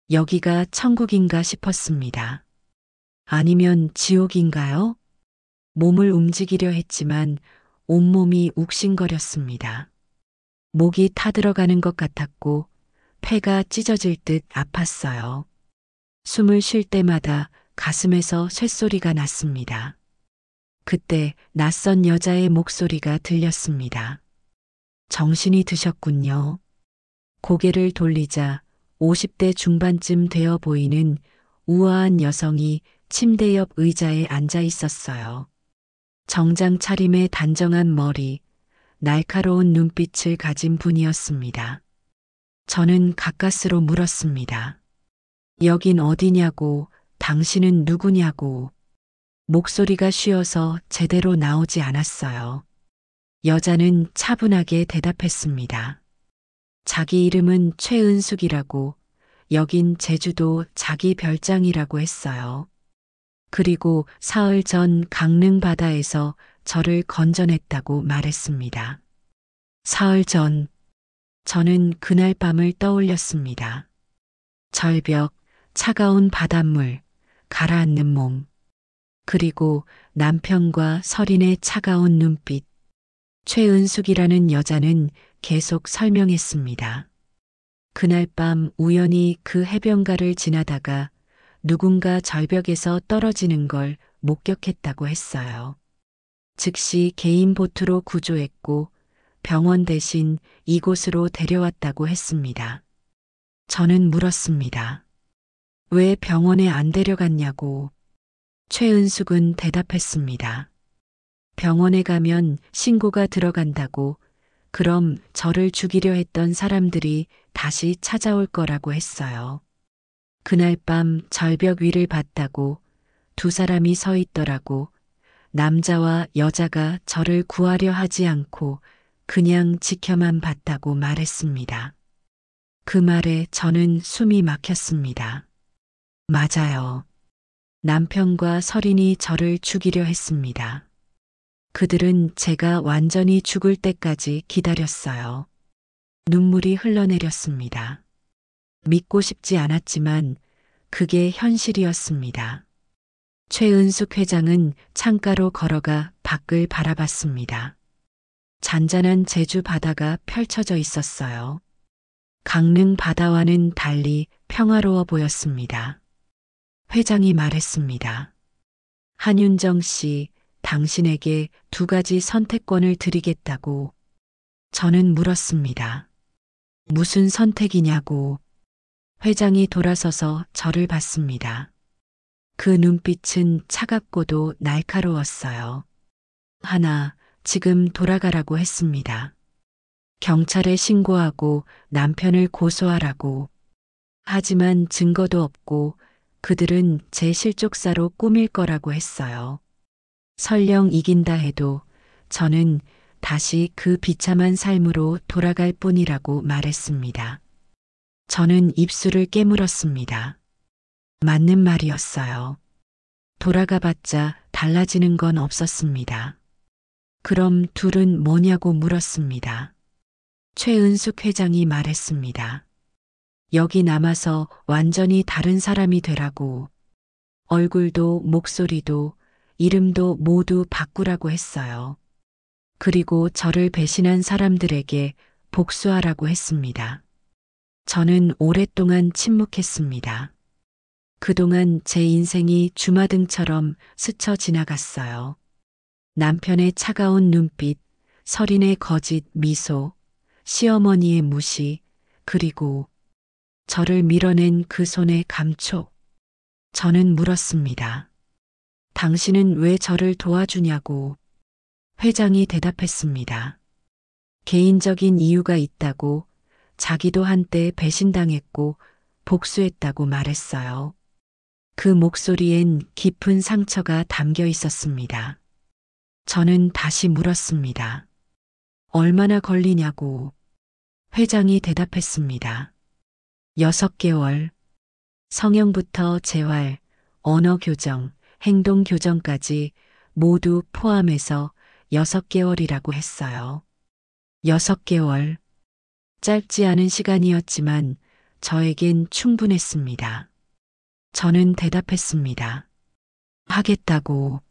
Speaker 1: 여기가 천국인가 싶었습니다. 아니면 지옥인가요? 몸을 움직이려 했지만 온몸이 욱신거렸습니다. 목이 타들어가는 것 같았고 폐가 찢어질 듯 아팠어요. 숨을 쉴 때마다 가슴에서 쇳소리가 났습니다. 그때 낯선 여자의 목소리가 들렸습니다. 정신이 드셨군요. 고개를 돌리자 50대 중반쯤 되어 보이는 우아한 여성이 침대 옆 의자에 앉아 있었어요. 정장 차림의 단정한 머리, 날카로운 눈빛을 가진 분이었습니다. 저는 가까스로 물었습니다. 여긴 어디냐고, 당신은 누구냐고. 목소리가 쉬어서 제대로 나오지 않았어요. 여자는 차분하게 대답했습니다. 자기 이름은 최은숙이라고, 여긴 제주도 자기 별장이라고 했어요. 그리고 사흘 전 강릉 바다에서 저를 건져냈다고 말했습니다. 사흘 전, 저는 그날 밤을 떠올렸습니다. 절벽, 차가운 바닷물, 가라앉는 몸, 그리고 남편과 서린의 차가운 눈빛. 최은숙이라는 여자는 계속 설명했습니다. 그날 밤 우연히 그 해변가를 지나다가 누군가 절벽에서 떨어지는 걸 목격했다고 했어요. 즉시 개인 보트로 구조했고 병원 대신 이곳으로 데려왔다고 했습니다. 저는 물었습니다. 왜 병원에 안 데려갔냐고. 최은숙은 대답했습니다. 병원에 가면 신고가 들어간다고, 그럼 저를 죽이려 했던 사람들이 다시 찾아올 거라고 했어요. 그날 밤 절벽 위를 봤다고, 두 사람이 서 있더라고. 남자와 여자가 저를 구하려 하지 않고 그냥 지켜만 봤다고 말했습니다. 그 말에 저는 숨이 막혔습니다. 맞아요. 남편과 설인이 저를 죽이려 했습니다. 그들은 제가 완전히 죽을 때까지 기다렸어요. 눈물이 흘러내렸습니다. 믿고 싶지 않았지만 그게 현실이었습니다. 최은숙 회장은 창가로 걸어가 밖을 바라봤습니다. 잔잔한 제주 바다가 펼쳐져 있었어요. 강릉 바다와는 달리 평화로워 보였습니다. 회장이 말했습니다. 한윤정 씨, 당신에게 두 가지 선택권을 드리겠다고. 저는 물었습니다. 무슨 선택이냐고. 회장이 돌아서서 저를 봤습니다. 그 눈빛은 차갑고도 날카로웠어요. 하나, 지금 돌아가라고 했습니다. 경찰에 신고하고 남편을 고소하라고. 하지만 증거도 없고 그들은 제 실족사로 꾸밀 거라고 했어요. 설령 이긴다 해도 저는 다시 그 비참한 삶으로 돌아갈 뿐이라고 말했습니다. 저는 입술을 깨물었습니다. 맞는 말이었어요. 돌아가봤자 달라지는 건 없었습니다. 그럼 둘은 뭐냐고 물었습니다. 최은숙 회장이 말했습니다. 여기 남아서 완전히 다른 사람이 되라고. 얼굴도 목소리도 이름도 모두 바꾸라고 했어요. 그리고 저를 배신한 사람들에게 복수하라고 했습니다. 저는 오랫동안 침묵했습니다. 그동안 제 인생이 주마등처럼 스쳐 지나갔어요. 남편의 차가운 눈빛, 설인의 거짓 미소, 시어머니의 무시, 그리고 저를 밀어낸 그 손의 감촉. 저는 물었습니다. 당신은 왜 저를 도와주냐고. 회장이 대답했습니다. 개인적인 이유가 있다고. 자기도 한때 배신당했고 복수했다고 말했어요. 그 목소리엔 깊은 상처가 담겨 있었습니다. 저는 다시 물었습니다. 얼마나 걸리냐고. 회장이 대답했습니다. 6개월. 성형부터 재활, 언어 교정, 행동 교정까지 모두 포함해서 6개월이라고 했어요. 6개월. 짧지 않은 시간이었지만 저에겐 충분했습니다. 저는 대답했습니다. 하겠다고.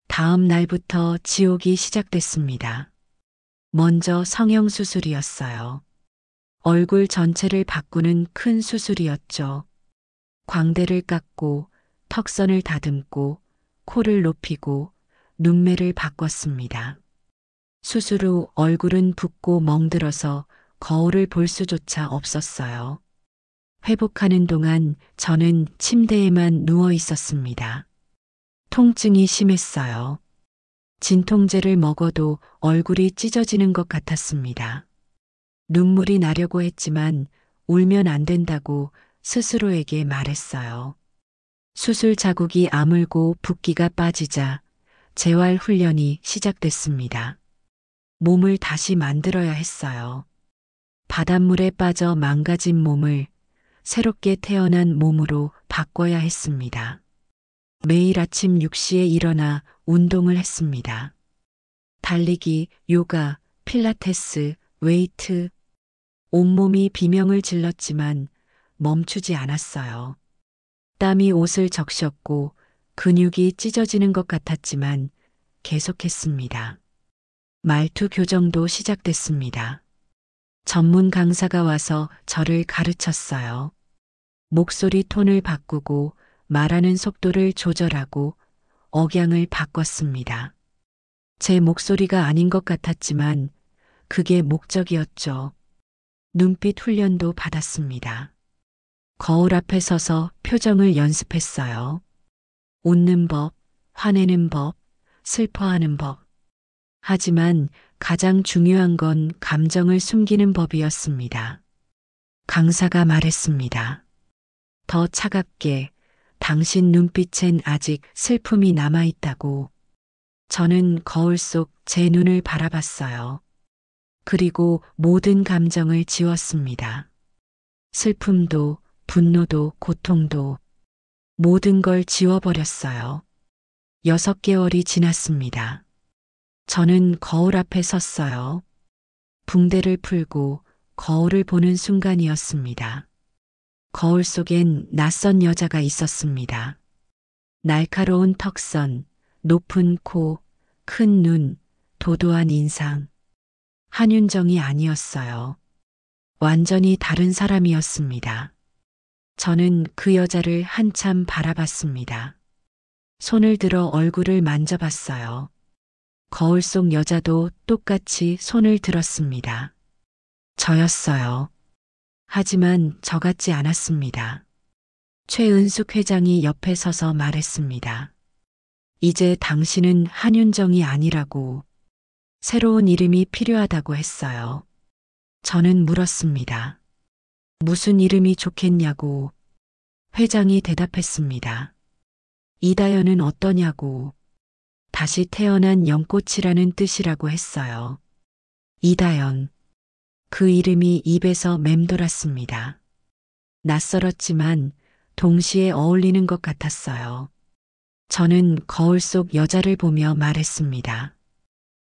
Speaker 1: 다음 날부터 지옥이 시작됐습니다. 먼저 성형수술이었어요. 얼굴 전체를 바꾸는 큰 수술이었죠. 광대를 깎고 턱선을 다듬고 코를 높이고 눈매를 바꿨습니다. 수술 후 얼굴은 붓고 멍들어서 거울을 볼 수조차 없었어요. 회복하는 동안 저는 침대에만 누워 있었습니다. 통증이 심했어요. 진통제를 먹어도 얼굴이 찢어지는 것 같았습니다. 눈물이 나려고 했지만 울면 안 된다고 스스로에게 말했어요. 수술 자국이 아물고 붓기가 빠지자 재활 훈련이 시작됐습니다. 몸을 다시 만들어야 했어요. 바닷물에 빠져 망가진 몸을 새롭게 태어난 몸으로 바꿔야 했습니다. 매일 아침 6시에 일어나 운동을 했습니다. 달리기, 요가, 필라테스, 웨이트. 온몸이 비명을 질렀지만 멈추지 않았어요. 땀이 옷을 적셨고 근육이 찢어지는 것 같았지만 계속했습니다. 말투 교정도 시작됐습니다. 전문 강사가 와서 저를 가르쳤어요. 목소리 톤을 바꾸고 말하는 속도를 조절하고 억양을 바꿨습니다. 제 목소리가 아닌 것 같았지만 그게 목적이었죠. 눈빛 훈련도 받았습니다. 거울 앞에 서서 표정을 연습했어요. 웃는 법, 화내는 법, 슬퍼하는 법. 하지만 가장 중요한 건 감정을 숨기는 법이었습니다. 강사가 말했습니다. 더 차갑게, 당신 눈빛엔 아직 슬픔이 남아있다고. 저는 거울 속 제 눈을 바라봤어요. 그리고 모든 감정을 지웠습니다. 슬픔도, 분노도, 고통도, 모든 걸 지워버렸어요. 6개월이 지났습니다. 저는 거울 앞에 섰어요. 붕대를 풀고 거울을 보는 순간이었습니다. 거울 속엔 낯선 여자가 있었습니다. 날카로운 턱선, 높은 코, 큰 눈, 도도한 인상. 한윤정이 아니었어요. 완전히 다른 사람이었습니다. 저는 그 여자를 한참 바라봤습니다. 손을 들어 얼굴을 만져봤어요. 거울 속 여자도 똑같이 손을 들었습니다. 저였어요. 하지만 저 같지 않았습니다. 최은숙 회장이 옆에 서서 말했습니다. 이제 당신은 한윤정이 아니라고. 새로운 이름이 필요하다고 했어요. 저는 물었습니다. 무슨 이름이 좋겠냐고. 회장이 대답했습니다. 이다연은 어떠냐고. 다시 태어난 연꽃이라는 뜻이라고 했어요. 이다연. 그 이름이 입에서 맴돌았습니다. 낯설었지만 동시에 어울리는 것 같았어요. 저는 거울 속 여자를 보며 말했습니다.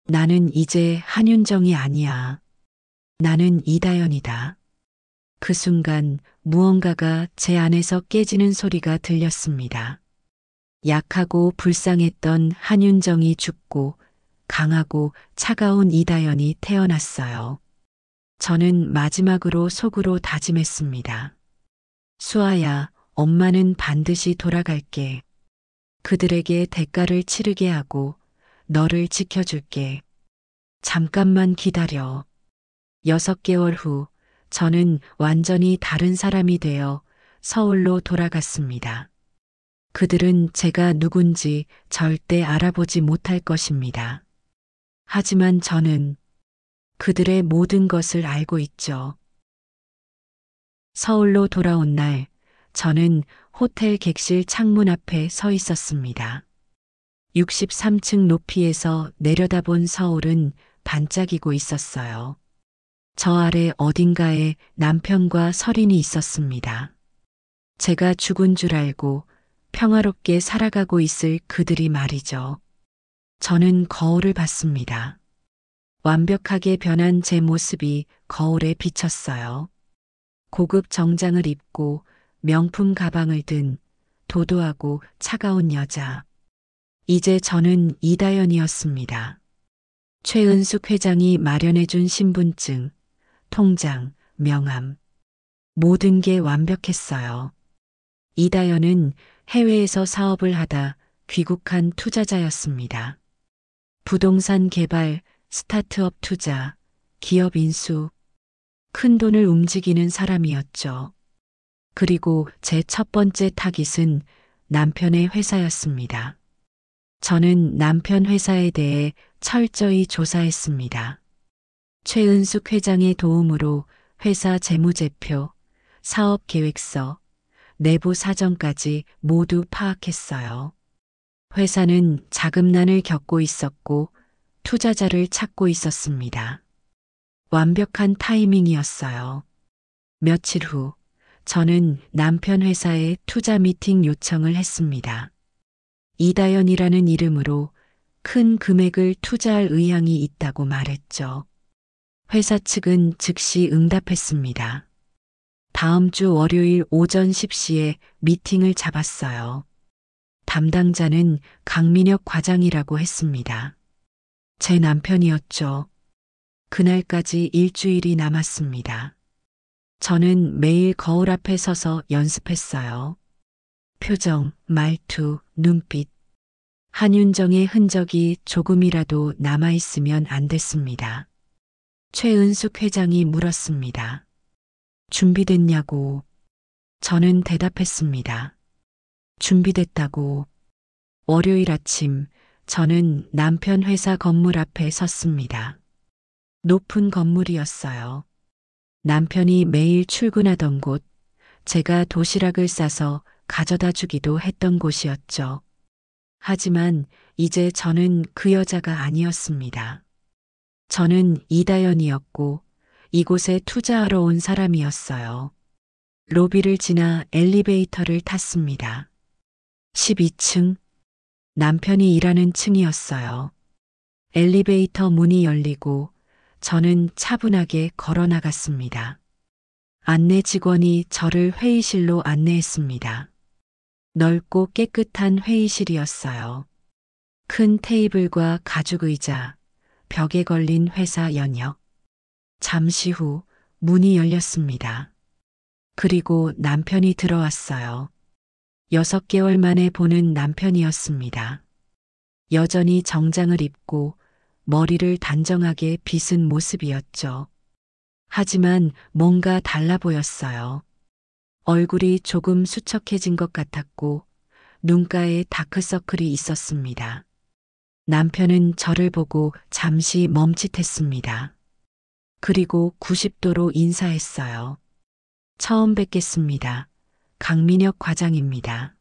Speaker 1: 나는 이제 한윤정이 아니야. 나는 이다연이다. 그 순간 무언가가 제 안에서 깨지는 소리가 들렸습니다. 약하고 불쌍했던 한윤정이 죽고 강하고 차가운 이다연이 태어났어요. 저는 마지막으로 속으로 다짐했습니다. 수아야, 엄마는 반드시 돌아갈게. 그들에게 대가를 치르게 하고 너를 지켜줄게. 잠깐만 기다려. 6개월 후 저는 완전히 다른 사람이 되어 서울로 돌아갔습니다. 그들은 제가 누군지 절대 알아보지 못할 것입니다. 하지만 저는 그들의 모든 것을 알고 있죠. 서울로 돌아온 날, 저는 호텔 객실 창문 앞에 서 있었습니다. 63층 높이에서 내려다본 서울은 반짝이고 있었어요. 저 아래 어딘가에 남편과 설인이 있었습니다. 제가 죽은 줄 알고 평화롭게 살아가고 있을 그들이 말이죠. 저는 거울을 봤습니다. 완벽하게 변한 제 모습이 거울에 비쳤어요. 고급 정장을 입고 명품 가방을 든 도도하고 차가운 여자. 이제 저는 이다연이었습니다. 최은숙 회장이 마련해준 신분증, 통장, 명함. 모든 게 완벽했어요. 이다연은 해외에서 사업을 하다 귀국한 투자자였습니다. 부동산 개발, 스타트업 투자, 기업 인수, 큰 돈을 움직이는 사람이었죠. 그리고 제 첫 번째 타깃은 남편의 회사였습니다. 저는 남편 회사에 대해 철저히 조사했습니다. 최은숙 회장의 도움으로 회사 재무제표, 사업 계획서, 내부 사정까지 모두 파악했어요. 회사는 자금난을 겪고 있었고 투자자를 찾고 있었습니다. 완벽한 타이밍이었어요. 며칠 후 저는 남편 회사에 투자 미팅 요청을 했습니다. 이다연이라는 이름으로 큰 금액을 투자할 의향이 있다고 말했죠. 회사 측은 즉시 응답했습니다. 다음 주 월요일 오전 10시에 미팅을 잡았어요. 담당자는 강민혁 과장이라고 했습니다. 제 남편이었죠. 그날까지 일주일이 남았습니다. 저는 매일 거울 앞에 서서 연습했어요. 표정, 말투, 눈빛. 한윤정의 흔적이 조금이라도 남아있으면 안 됐습니다. 최은숙 회장이 물었습니다. 준비됐냐고. 저는 대답했습니다. 준비됐다고. 월요일 아침, 저는 남편 회사 건물 앞에 섰습니다. 높은 건물이었어요. 남편이 매일 출근하던 곳, 제가 도시락을 싸서 가져다 주기도 했던 곳이었죠. 하지만 이제 저는 그 여자가 아니었습니다. 저는 이다연이었고 이곳에 투자하러 온 사람이었어요. 로비를 지나 엘리베이터를 탔습니다. 12층. 남편이 일하는 층이었어요. 엘리베이터 문이 열리고 저는 차분하게 걸어 나갔습니다. 안내 직원이 저를 회의실로 안내했습니다. 넓고 깨끗한 회의실이었어요. 큰 테이블과 가죽 의자, 벽에 걸린 회사 연혁. 잠시 후 문이 열렸습니다. 그리고 남편이 들어왔어요. 6개월 만에 보는 남편이었습니다. 여전히 정장을 입고 머리를 단정하게 빗은 모습이었죠. 하지만 뭔가 달라 보였어요. 얼굴이 조금 수척해진 것 같았고 눈가에 다크서클이 있었습니다. 남편은 저를 보고 잠시 멈칫했습니다. 그리고 90도로 인사했어요. 처음 뵙겠습니다. 강민혁 과장입니다.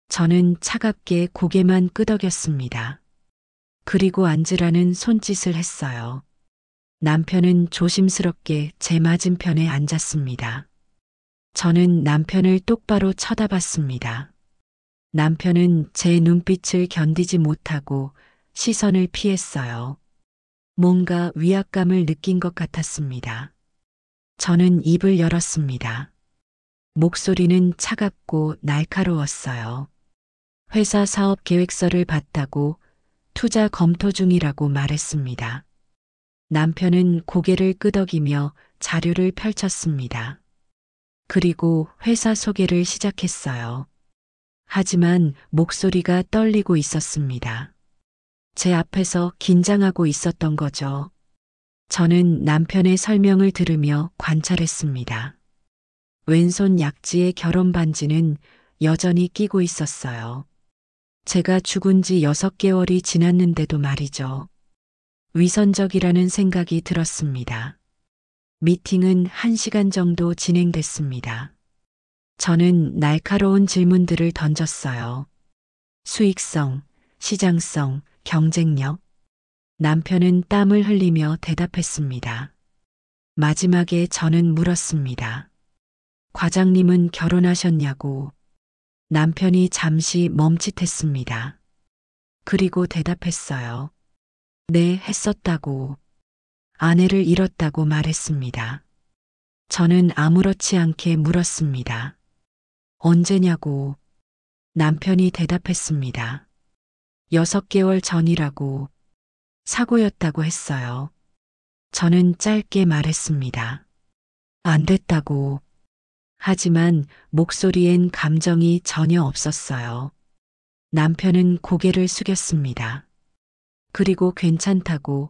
Speaker 1: 저는 차갑게 고개만 끄덕였습니다. 그리고 앉으라는 손짓을 했어요. 남편은 조심스럽게 제 맞은편에 앉았습니다. 저는 남편을 똑바로 쳐다봤습니다. 남편은 제 눈빛을 견디지 못하고 시선을 피했어요. 뭔가 위압감을 느낀 것 같았습니다. 저는 입을 열었습니다. 목소리는 차갑고 날카로웠어요. 회사 사업 계획서를 봤다고 투자 검토 중이라고 말했습니다. 남편은 고개를 끄덕이며 자료를 펼쳤습니다. 그리고 회사 소개를 시작했어요. 하지만 목소리가 떨리고 있었습니다. 제 앞에서 긴장하고 있었던 거죠. 저는 남편의 설명을 들으며 관찰했습니다. 왼손 약지의 결혼 반지는 여전히 끼고 있었어요. 제가 죽은 지 6개월이 지났는데도 말이죠. 위선적이라는 생각이 들었습니다. 미팅은 1시간 정도 진행됐습니다. 저는 날카로운 질문들을 던졌어요. 수익성, 시장성, 경쟁력. 남편은 땀을 흘리며 대답했습니다. 마지막에 저는 물었습니다. 과장님은 결혼하셨냐고. 남편이 잠시 멈칫했습니다. 그리고 대답했어요. 네, 했었다고. 아내를 잃었다고 말했습니다. 저는 아무렇지 않게 물었습니다. 언제냐고. 남편이 대답했습니다. 6개월 전이라고. 사고였다고 했어요. 저는 짧게 말했습니다. 안 됐다고. 하지만 목소리엔 감정이 전혀 없었어요. 남편은 고개를 숙였습니다. 그리고 괜찮다고,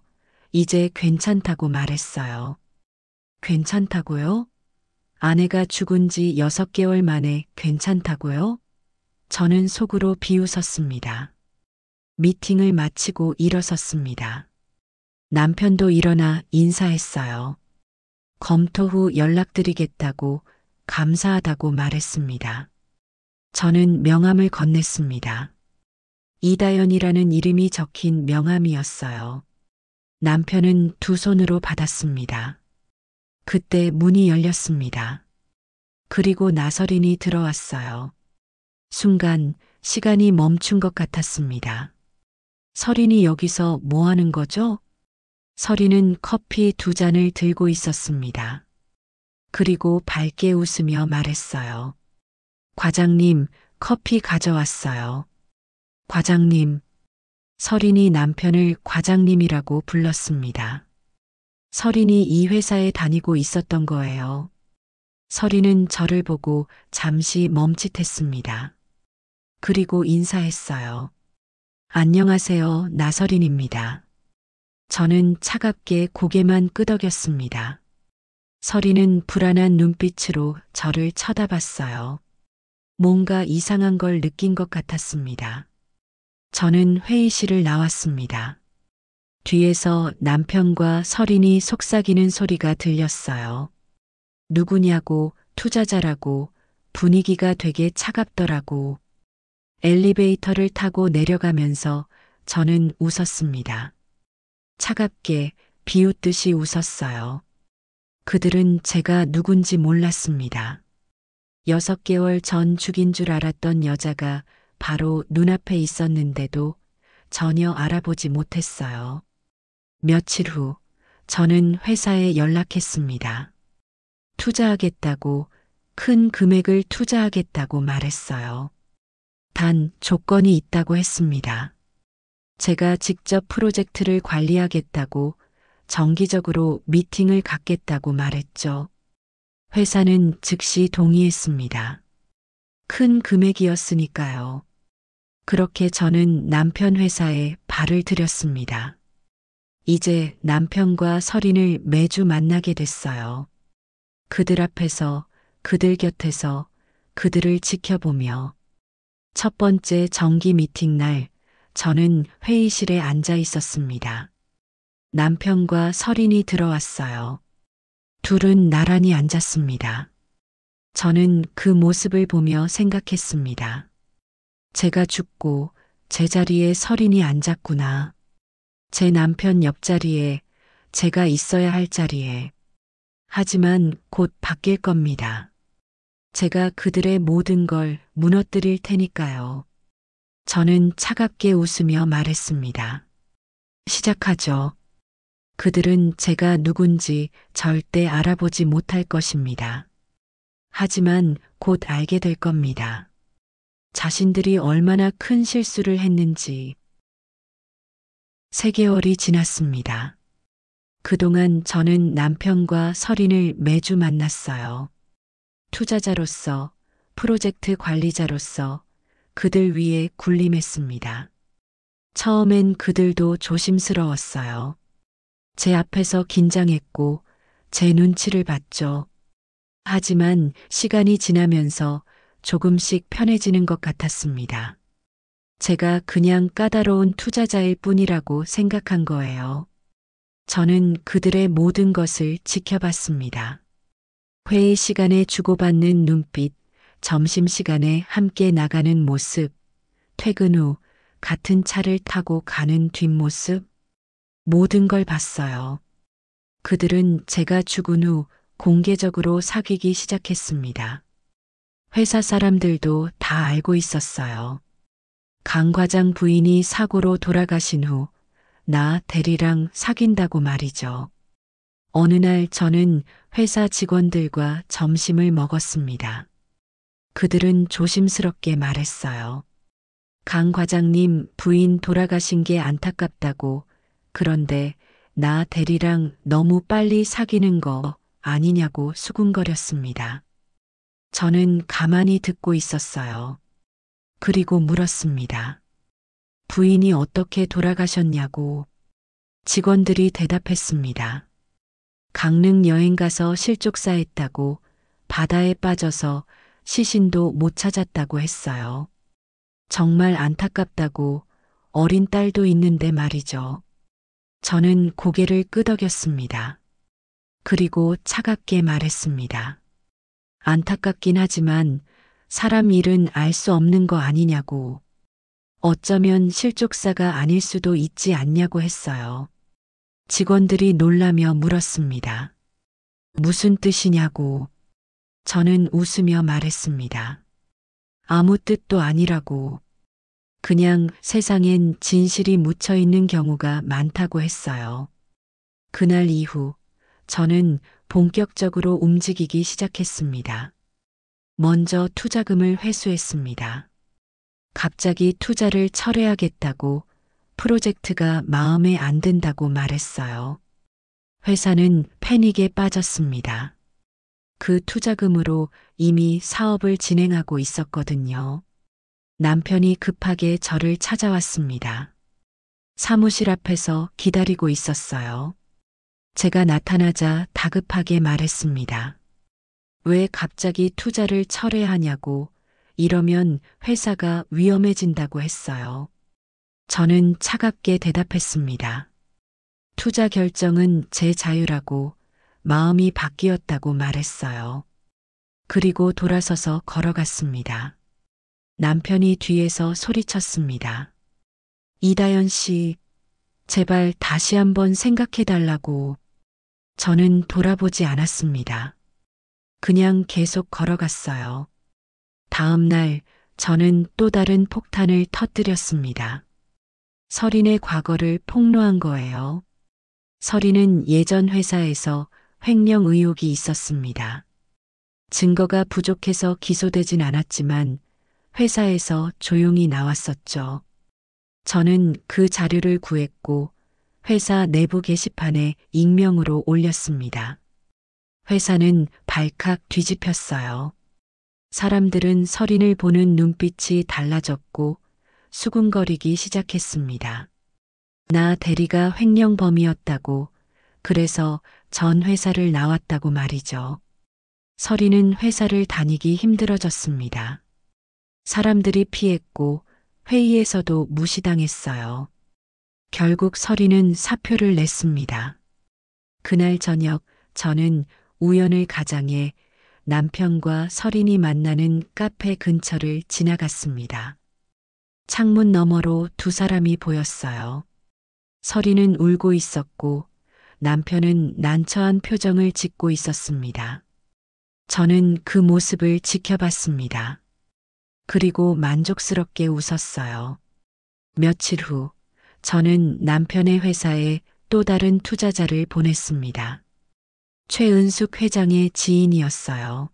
Speaker 1: 이제 괜찮다고 말했어요. 괜찮다고요? 아내가 죽은 지 6개월 만에 괜찮다고요? 저는 속으로 비웃었습니다. 미팅을 마치고 일어섰습니다. 남편도 일어나 인사했어요. 검토 후 연락드리겠다고 감사하다고 말했습니다. 저는 명함을 건넸습니다. 이다연이라는 이름이 적힌 명함이었어요. 남편은 두 손으로 받았습니다. 그때 문이 열렸습니다. 그리고 나설인이 들어왔어요. 순간 시간이 멈춘 것 같았습니다. 설인이 여기서 뭐 하는 거죠? 설인은 커피 2잔을 들고 있었습니다. 그리고 밝게 웃으며 말했어요. 과장님, 커피 가져왔어요. 과장님. 서린이 남편을 과장님이라고 불렀습니다. 서린이 이 회사에 다니고 있었던 거예요. 서린은 저를 보고 잠시 멈칫했습니다. 그리고 인사했어요. 안녕하세요, 나서린입니다. 저는 차갑게 고개만 끄덕였습니다. 서린은 불안한 눈빛으로 저를 쳐다봤어요. 뭔가 이상한 걸 느낀 것 같았습니다. 저는 회의실을 나왔습니다. 뒤에서 남편과 서린이 속삭이는 소리가 들렸어요. 누구냐고, 투자자라고, 분위기가 되게 차갑더라고. 엘리베이터를 타고 내려가면서 저는 웃었습니다. 차갑게 비웃듯이 웃었어요. 그들은 제가 누군지 몰랐습니다. 6개월 전 죽인 줄 알았던 여자가 바로 눈앞에 있었는데도 전혀 알아보지 못했어요. 며칠 후 저는 회사에 연락했습니다. 투자하겠다고, 큰 금액을 투자하겠다고 말했어요. 단 조건이 있다고 했습니다. 제가 직접 프로젝트를 관리하겠다고, 정기적으로 미팅을 갖겠다고 말했죠. 회사는 즉시 동의했습니다. 큰 금액이었으니까요. 그렇게 저는 남편 회사에 발을 들였습니다. 이제 남편과 서린을 매주 만나게 됐어요. 그들 앞에서, 그들 곁에서, 그들을 지켜보며. 첫 번째 정기 미팅 날, 저는 회의실에 앉아 있었습니다. 남편과 서린이 들어왔어요. 둘은 나란히 앉았습니다. 저는 그 모습을 보며 생각했습니다. 제가 죽고 제 자리에 서린이 앉았구나. 제 남편 옆자리에, 제가 있어야 할 자리에. 하지만 곧 바뀔 겁니다. 제가 그들의 모든 걸 무너뜨릴 테니까요. 저는 차갑게 웃으며 말했습니다. 시작하죠. 그들은 제가 누군지 절대 알아보지 못할 것입니다. 하지만 곧 알게 될 겁니다. 자신들이 얼마나 큰 실수를 했는지. 3개월이 지났습니다. 그동안 저는 남편과 서린을 매주 만났어요. 투자자로서, 프로젝트 관리자로서 그들 위해 군림했습니다. 처음엔 그들도 조심스러웠어요. 제 앞에서 긴장했고 제 눈치를 봤죠. 하지만 시간이 지나면서 조금씩 편해지는 것 같았습니다. 제가 그냥 까다로운 투자자일 뿐이라고 생각한 거예요. 저는 그들의 모든 것을 지켜봤습니다. 회의 시간에 주고받는 눈빛, 점심시간에 함께 나가는 모습, 퇴근 후 같은 차를 타고 가는 뒷모습, 모든 걸 봤어요. 그들은 제가 죽은 후 공개적으로 사귀기 시작했습니다. 회사 사람들도 다 알고 있었어요. 강 과장 부인이 사고로 돌아가신 후 나 대리랑 사귄다고 말이죠. 어느 날 저는 회사 직원들과 점심을 먹었습니다. 그들은 조심스럽게 말했어요. 강 과장님 부인 돌아가신 게 안타깝다고. 그런데 나 대리랑 너무 빨리 사귀는 거 아니냐고 수군거렸습니다. 저는 가만히 듣고 있었어요. 그리고 물었습니다. 부인이 어떻게 돌아가셨냐고. 직원들이 대답했습니다. 강릉 여행 가서 실족사했다고, 바다에 빠져서 시신도 못 찾았다고 했어요. 정말 안타깝다고, 어린 딸도 있는데 말이죠. 저는 고개를 끄덕였습니다. 그리고 차갑게 말했습니다. 안타깝긴 하지만 사람 일은 알 수 없는 거 아니냐고. 어쩌면 실족사가 아닐 수도 있지 않냐고 했어요. 직원들이 놀라며 물었습니다. 무슨 뜻이냐고. 저는 웃으며 말했습니다. 아무 뜻도 아니라고. 그냥 세상엔 진실이 묻혀 있는 경우가 많다고 했어요. 그날 이후 저는 본격적으로 움직이기 시작했습니다. 먼저 투자금을 회수했습니다. 갑자기 투자를 철회하겠다고 프로젝트가 마음에 안 든다고 말했어요. 회사는 패닉에 빠졌습니다. 그 투자금으로 이미 사업을 진행하고 있었거든요. 남편이 급하게 저를 찾아왔습니다. 사무실 앞에서 기다리고 있었어요. 제가 나타나자 다급하게 말했습니다. 왜 갑자기 투자를 철회하냐고, 이러면 회사가 위험해진다고 했어요. 저는 차갑게 대답했습니다. 투자 결정은 제 자유라고, 마음이 바뀌었다고 말했어요. 그리고 돌아서서 걸어갔습니다. 남편이 뒤에서 소리쳤습니다. 이다연 씨, 제발 다시 한번 생각해 달라고. 저는 돌아보지 않았습니다. 그냥 계속 걸어갔어요. 다음 날 저는 또 다른 폭탄을 터뜨렸습니다. 설인의 과거를 폭로한 거예요. 설인은 예전 회사에서 횡령 의혹이 있었습니다. 증거가 부족해서 기소되진 않았지만 회사에서 조용히 나왔었죠. 저는 그 자료를 구했고 회사 내부 게시판에 익명으로 올렸습니다. 회사는 발칵 뒤집혔어요. 사람들은 설인을 보는 눈빛이 달라졌고 수군거리기 시작했습니다. 나 대리가 횡령범이었다고, 그래서 전 회사를 나왔다고 말이죠. 설인은 회사를 다니기 힘들어졌습니다. 사람들이 피했고 회의에서도 무시당했어요. 결국 설인은 사표를 냈습니다. 그날 저녁 저는 우연을 가장해 남편과 설인이 만나는 카페 근처를 지나갔습니다. 창문 너머로 두 사람이 보였어요. 설인은 울고 있었고 남편은 난처한 표정을 짓고 있었습니다. 저는 그 모습을 지켜봤습니다. 그리고 만족스럽게 웃었어요. 며칠 후 저는 남편의 회사에 또 다른 투자자를 보냈습니다. 최은숙 회장의 지인이었어요.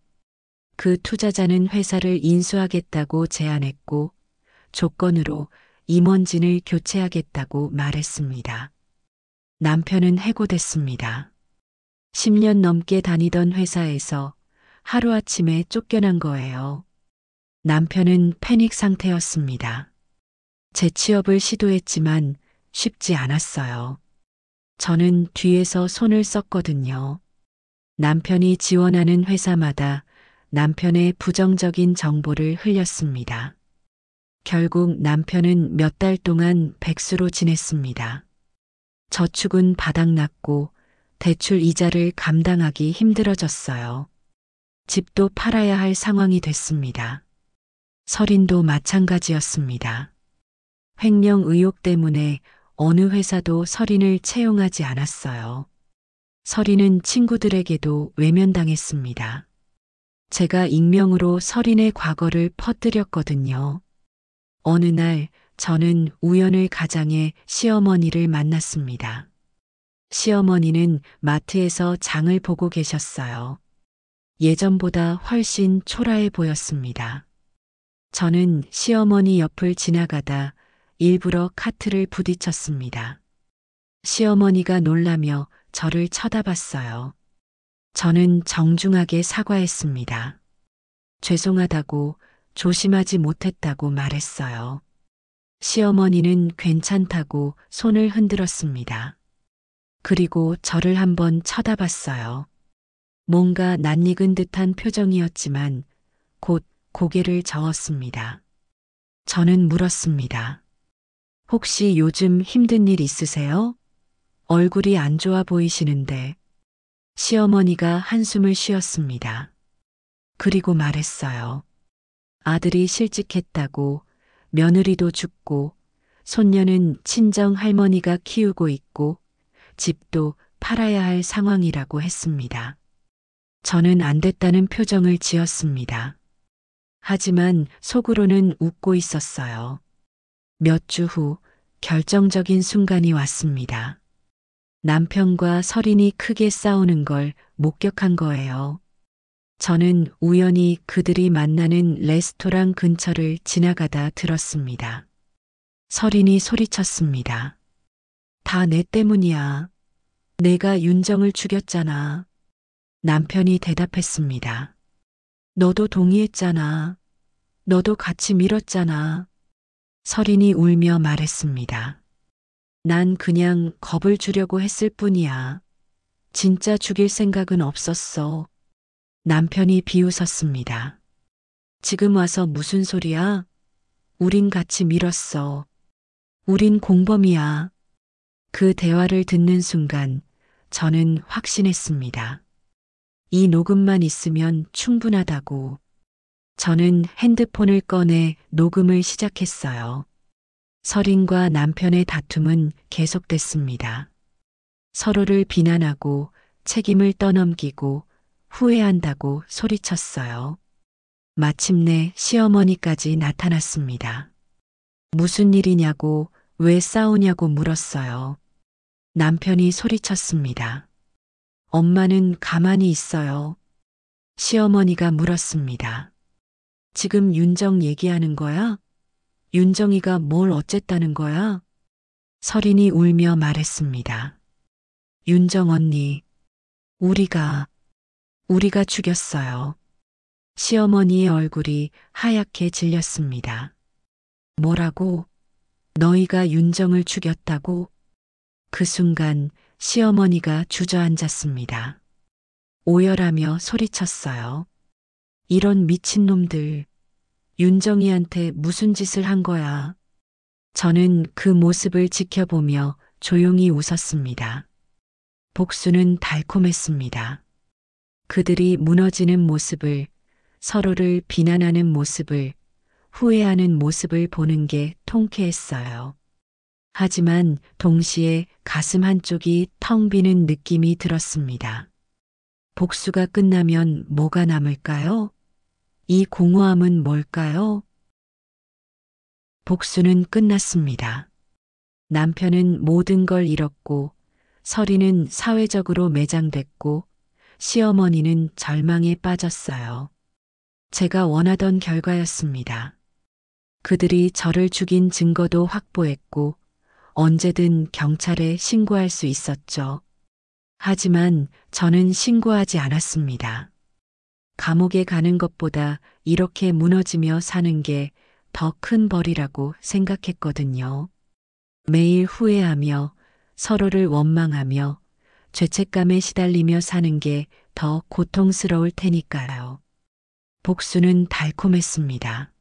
Speaker 1: 그 투자자는 회사를 인수하겠다고 제안했고 조건으로 임원진을 교체하겠다고 말했습니다. 남편은 해고됐습니다. 10년 넘게 다니던 회사에서 하루아침에 쫓겨난 거예요. 남편은 패닉 상태였습니다. 재취업을 시도했지만 쉽지 않았어요. 저는 뒤에서 손을 썼거든요. 남편이 지원하는 회사마다 남편의 부정적인 정보를 흘렸습니다. 결국 남편은 몇 달 동안 백수로 지냈습니다. 저축은 바닥났고 대출 이자를 감당하기 힘들어졌어요. 집도 팔아야 할 상황이 됐습니다. 설인도 마찬가지였습니다. 횡령 의혹 때문에 어느 회사도 설인을 채용하지 않았어요. 설인은 친구들에게도 외면당했습니다. 제가 익명으로 설인의 과거를 퍼뜨렸거든요. 어느 날 저는 우연을 가장해 시어머니를 만났습니다. 시어머니는 마트에서 장을 보고 계셨어요. 예전보다 훨씬 초라해 보였습니다. 저는 시어머니 옆을 지나가다 일부러 카트를 부딪혔습니다. 시어머니가 놀라며 저를 쳐다봤어요. 저는 정중하게 사과했습니다. 죄송하다고, 조심하지 못했다고 말했어요. 시어머니는 괜찮다고 손을 흔들었습니다. 그리고 저를 한번 쳐다봤어요. 뭔가 낯익은 듯한 표정이었지만 곧 고개를 저었습니다. 저는 물었습니다. 혹시 요즘 힘든 일 있으세요? 얼굴이 안 좋아 보이시는데. 시어머니가 한숨을 쉬었습니다. 그리고 말했어요. 아들이 실직했다고, 며느리도 죽고, 손녀는 친정 할머니가 키우고 있고, 집도 팔아야 할 상황이라고 했습니다. 저는 안 됐다는 표정을 지었습니다. 하지만 속으로는 웃고 있었어요. 몇 주 후 결정적인 순간이 왔습니다. 남편과 설인이 크게 싸우는 걸 목격한 거예요. 저는 우연히 그들이 만나는 레스토랑 근처를 지나가다 들었습니다. 서린이 소리쳤습니다. 다 내 때문이야. 내가 윤정을 죽였잖아. 남편이 대답했습니다. 너도 동의했잖아. 너도 같이 밀었잖아. 서린이 울며 말했습니다. 난 그냥 겁을 주려고 했을 뿐이야. 진짜 죽일 생각은 없었어. 남편이 비웃었습니다. 지금 와서 무슨 소리야? 우린 같이 밀었어. 우린 공범이야. 그 대화를 듣는 순간 저는 확신했습니다. 이 녹음만 있으면 충분하다고. 저는 핸드폰을 꺼내 녹음을 시작했어요. 서린과 남편의 다툼은 계속됐습니다. 서로를 비난하고 책임을 떠넘기고 후회한다고 소리쳤어요. 마침내 시어머니까지 나타났습니다. 무슨 일이냐고, 왜 싸우냐고 물었어요. 남편이 소리쳤습니다. 엄마는 가만히 있어요. 시어머니가 물었습니다. 지금 윤정 얘기하는 거야? 윤정이가 뭘 어쨌다는 거야? 서린이 울며 말했습니다. 윤정 언니, 우리가 죽였어요. 시어머니의 얼굴이 하얗게 질렸습니다. 뭐라고? 너희가 윤정을 죽였다고? 그 순간 시어머니가 주저앉았습니다. 오열하며 소리쳤어요. 이런 미친놈들, 윤정이한테 무슨 짓을 한 거야? 저는 그 모습을 지켜보며 조용히 웃었습니다. 복수는 달콤했습니다. 그들이 무너지는 모습을, 서로를 비난하는 모습을, 후회하는 모습을 보는 게 통쾌했어요. 하지만 동시에 가슴 한쪽이 텅 비는 느낌이 들었습니다. 복수가 끝나면 뭐가 남을까요? 이 공허함은 뭘까요? 복수는 끝났습니다. 남편은 모든 걸 잃었고, 서린은 사회적으로 매장됐고, 시어머니는 절망에 빠졌어요. 제가 원하던 결과였습니다. 그들이 저를 죽인 증거도 확보했고, 언제든 경찰에 신고할 수 있었죠. 하지만 저는 신고하지 않았습니다. 감옥에 가는 것보다 이렇게 무너지며 사는 게 더 큰 벌이라고 생각했거든요. 매일 후회하며 서로를 원망하며 죄책감에 시달리며 사는 게 더 고통스러울 테니까요. 복수는 달콤했습니다.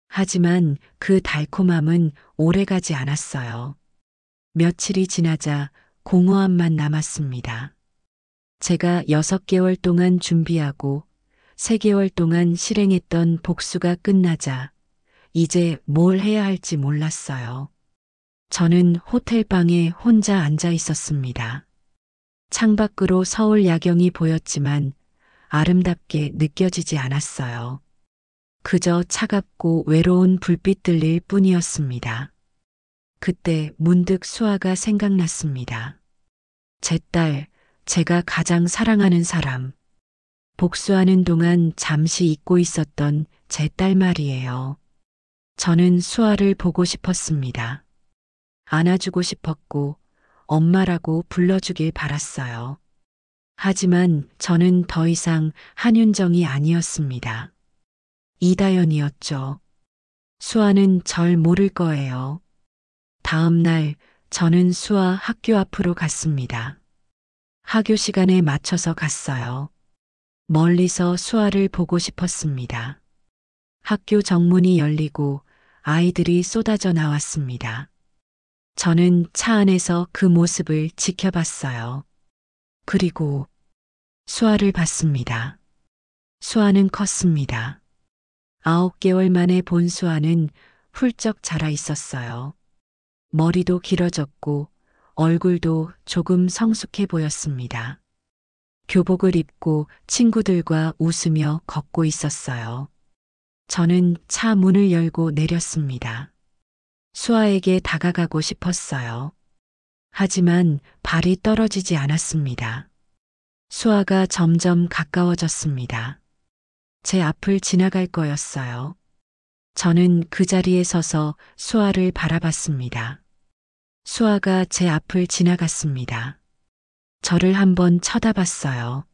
Speaker 1: 하지만 그 달콤함은 오래가지 않았어요. 며칠이 지나자 공허함만 남았습니다. 제가 6개월 동안 준비하고 3개월 동안 실행했던 복수가 끝나자 이제 뭘 해야 할지 몰랐어요. 저는 호텔방에 혼자 앉아 있었습니다. 창밖으로 서울 야경이 보였지만 아름답게 느껴지지 않았어요. 그저 차갑고 외로운 불빛들일 뿐이었습니다. 그때 문득 수아가 생각났습니다. 제 딸, 제가 가장 사랑하는 사람. 복수하는 동안 잠시 잊고 있었던 제 딸 말이에요. 저는 수아를 보고 싶었습니다. 안아주고 싶었고 엄마라고 불러주길 바랐어요. 하지만 저는 더 이상 한윤정이 아니었습니다. 이다연이었죠. 수아는 절 모를 거예요. 다음 날 저는 수아 학교 앞으로 갔습니다. 학교 시간에 맞춰서 갔어요. 멀리서 수아를 보고 싶었습니다. 학교 정문이 열리고 아이들이 쏟아져 나왔습니다. 저는 차 안에서 그 모습을 지켜봤어요. 그리고 수아를 봤습니다. 수아는 컸습니다. 9개월 만에 본 수아는 훌쩍 자라 있었어요. 머리도 길어졌고 얼굴도 조금 성숙해 보였습니다. 교복을 입고 친구들과 웃으며 걷고 있었어요. 저는 차 문을 열고 내렸습니다. 수아에게 다가가고 싶었어요. 하지만 발이 떨어지지 않았습니다. 수아가 점점 가까워졌습니다. 제 앞을 지나갈 거였어요. 저는 그 자리에 서서 수아를 바라봤습니다. 수아가 제 앞을 지나갔습니다. 저를 한번 쳐다봤어요.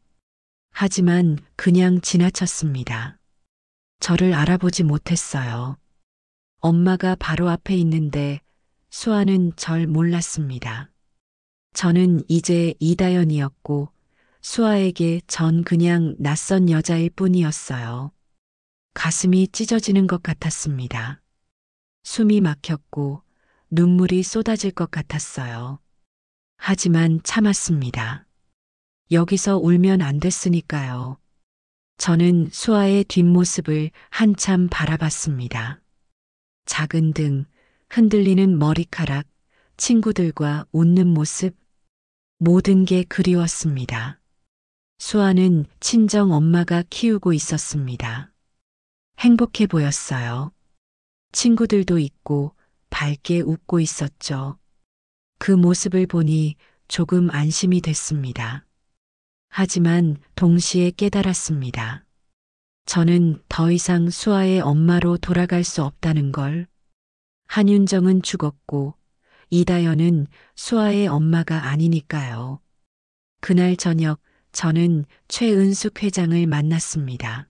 Speaker 1: 하지만 그냥 지나쳤습니다. 저를 알아보지 못했어요. 엄마가 바로 앞에 있는데 수아는 절 몰랐습니다. 저는 이제 이다연이었고 수아에게 전 그냥 낯선 여자일 뿐이었어요. 가슴이 찢어지는 것 같았습니다. 숨이 막혔고 눈물이 쏟아질 것 같았어요. 하지만 참았습니다. 여기서 울면 안 됐으니까요. 저는 수아의 뒷모습을 한참 바라봤습니다. 작은 등, 흔들리는 머리카락, 친구들과 웃는 모습, 모든 게 그리웠습니다. 수아는 친정 엄마가 키우고 있었습니다. 행복해 보였어요. 친구들도 있고 밝게 웃고 있었죠. 그 모습을 보니 조금 안심이 됐습니다. 하지만 동시에 깨달았습니다. 저는 더 이상 수아의 엄마로 돌아갈 수 없다는 걸. 한윤정은 죽었고 이다연은 수아의 엄마가 아니니까요. 그날 저녁 저는 최은숙 회장을 만났습니다.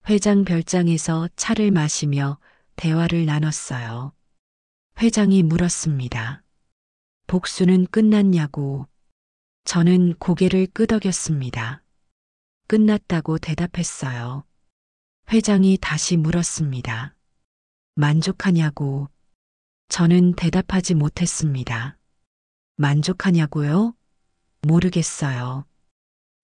Speaker 1: 회장 별장에서 차를 마시며 대화를 나눴어요. 회장이 물었습니다. 복수는 끝났냐고. 저는 고개를 끄덕였습니다. 끝났다고 대답했어요. 회장이 다시 물었습니다. 만족하냐고. 저는 대답하지 못했습니다. 만족하냐고요? 모르겠어요.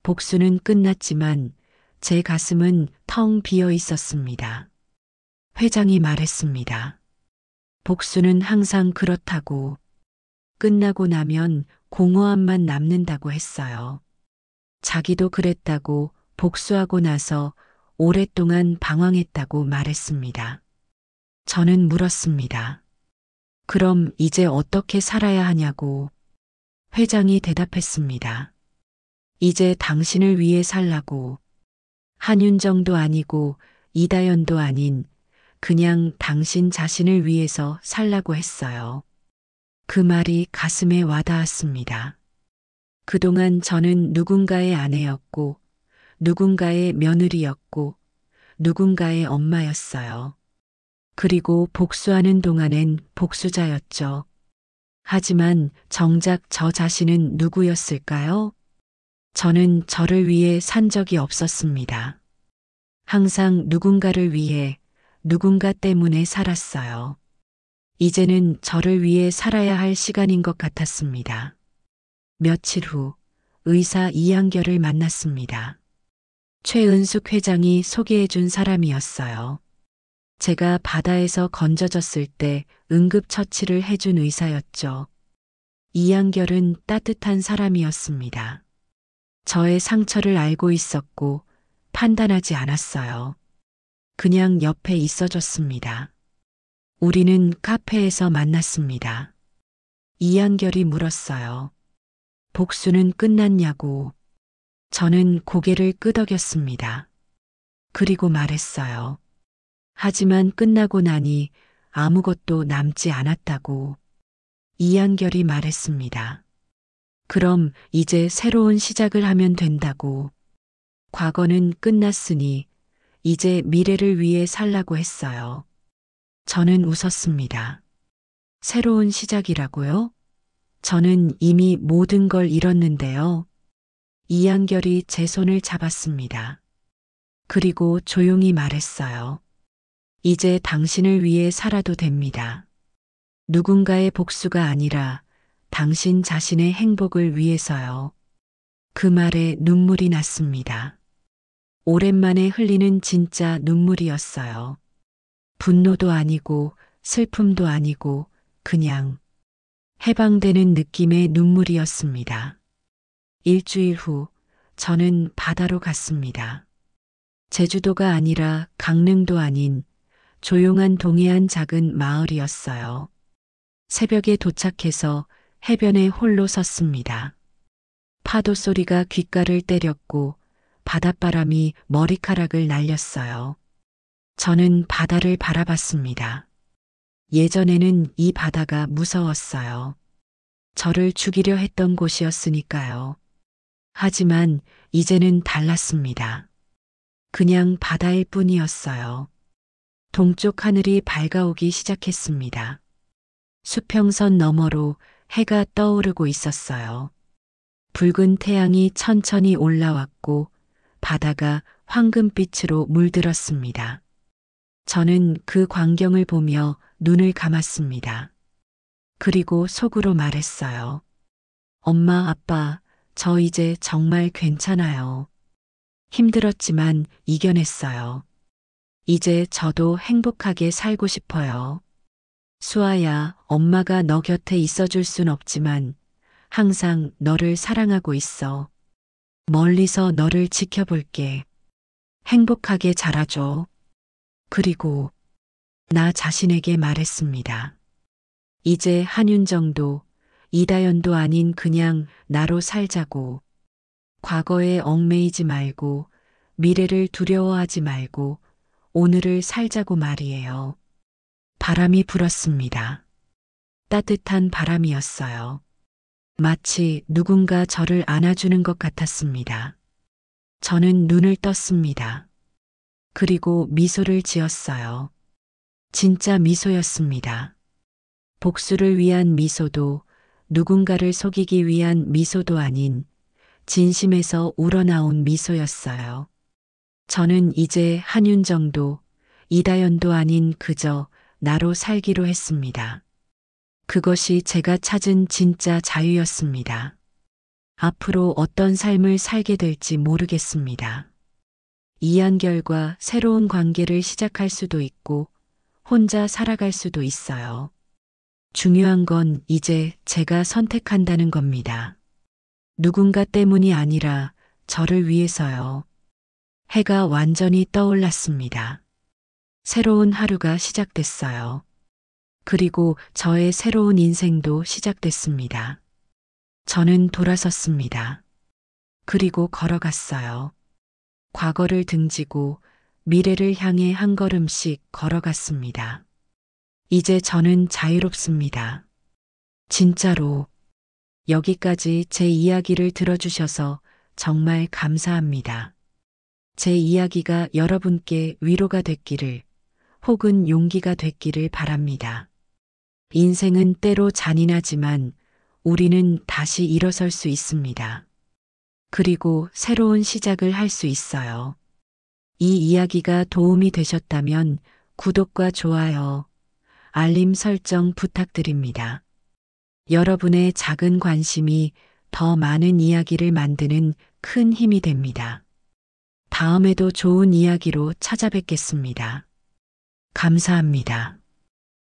Speaker 1: 복수는 끝났지만 제 가슴은 텅 비어 있었습니다. 회장이 말했습니다. 복수는 항상 그렇다고. 끝나고 나면 공허함만 남는다고 했어요. 자기도 그랬다고 복수하고 나서 오랫동안 방황했다고 말했습니다. 저는 물었습니다. 그럼 이제 어떻게 살아야 하냐고. 회장이 대답했습니다. 이제 당신을 위해 살라고. 한윤정도 아니고 이다연도 아닌 그냥 당신 자신을 위해서 살라고 했어요. 그 말이 가슴에 와닿았습니다. 그동안 저는 누군가의 아내였고, 누군가의 며느리였고, 누군가의 엄마였어요. 그리고 복수하는 동안엔 복수자였죠. 하지만 정작 저 자신은 누구였을까요? 저는 저를 위해 산 적이 없었습니다. 항상 누군가를 위해, 누군가 때문에 살았어요. 이제는 저를 위해 살아야 할 시간인 것 같았습니다. 며칠 후 의사 이한결을 만났습니다. 최은숙 회장이 소개해 준 사람이었어요. 제가 바다에서 건져졌을 때 응급처치를 해준 의사였죠. 이한결은 따뜻한 사람이었습니다. 저의 상처를 알고 있었고 판단하지 않았어요. 그냥 옆에 있어줬습니다. 우리는 카페에서 만났습니다. 이한결이 물었어요. 복수는 끝났냐고. 저는 고개를 끄덕였습니다. 그리고 말했어요. 하지만 끝나고 나니 아무것도 남지 않았다고. 이한결이 말했습니다. 그럼 이제 새로운 시작을 하면 된다고. 과거는 끝났으니 이제 미래를 위해 살라고 했어요. 저는 웃었습니다. 새로운 시작이라고요? 저는 이미 모든 걸 잃었는데요. 이한결이 제 손을 잡았습니다. 그리고 조용히 말했어요. 이제 당신을 위해 살아도 됩니다. 누군가의 복수가 아니라 당신 자신의 행복을 위해서요. 그 말에 눈물이 났습니다. 오랜만에 흘리는 진짜 눈물이었어요. 분노도 아니고 슬픔도 아니고 그냥 해방되는 느낌의 눈물이었습니다. 일주일 후 저는 바다로 갔습니다. 제주도가 아니라 강릉도 아닌 조용한 동해안 작은 마을이었어요. 새벽에 도착해서 해변에 홀로 섰습니다. 파도 소리가 귓가를 때렸고 바닷바람이 머리카락을 날렸어요. 저는 바다를 바라봤습니다. 예전에는 이 바다가 무서웠어요. 저를 죽이려 했던 곳이었으니까요. 하지만 이제는 달랐습니다. 그냥 바다일 뿐이었어요. 동쪽 하늘이 밝아오기 시작했습니다. 수평선 너머로 해가 떠오르고 있었어요. 붉은 태양이 천천히 올라왔고 바다가 황금빛으로 물들었습니다. 저는 그 광경을 보며 눈을 감았습니다. 그리고 속으로 말했어요. 엄마, 아빠, 저 이제 정말 괜찮아요. 힘들었지만 이겨냈어요. 이제 저도 행복하게 살고 싶어요. 수아야, 엄마가 너 곁에 있어줄 순 없지만 항상 너를 사랑하고 있어. 멀리서 너를 지켜볼게. 행복하게 자라줘. 그리고 나 자신에게 말했습니다. 이제 한윤정도 이다연도 아닌 그냥 나로 살자고. 과거에 얽매이지 말고 미래를 두려워하지 말고 오늘을 살자고 말이에요. 바람이 불었습니다. 따뜻한 바람이었어요. 마치 누군가 저를 안아주는 것 같았습니다. 저는 눈을 떴습니다. 그리고 미소를 지었어요. 진짜 미소였습니다. 복수를 위한 미소도 누군가를 속이기 위한 미소도 아닌 진심에서 우러나온 미소였어요. 저는 이제 한윤정도 이다연도 아닌 그저 나로 살기로 했습니다. 그것이 제가 찾은 진짜 자유였습니다. 앞으로 어떤 삶을 살게 될지 모르겠습니다. 이한결과 새로운 관계를 시작할 수도 있고 혼자 살아갈 수도 있어요. 중요한 건 이제 제가 선택한다는 겁니다. 누군가 때문이 아니라 저를 위해서요. 해가 완전히 떠올랐습니다. 새로운 하루가 시작됐어요. 그리고 저의 새로운 인생도 시작됐습니다. 저는 돌아섰습니다. 그리고 걸어갔어요. 과거를 등지고 미래를 향해 한 걸음씩 걸어갔습니다. 이제 저는 자유롭습니다. 진짜로. 여기까지 제 이야기를 들어주셔서 정말 감사합니다. 제 이야기가 여러분께 위로가 됐기를 혹은 용기가 됐기를 바랍니다. 인생은 때로 잔인하지만 우리는 다시 일어설 수 있습니다. 그리고 새로운 시작을 할 수 있어요. 이 이야기가 도움이 되셨다면 구독과 좋아요, 알림 설정 부탁드립니다. 여러분의 작은 관심이 더 많은 이야기를 만드는 큰 힘이 됩니다. 다음에도 좋은 이야기로 찾아뵙겠습니다. 감사합니다.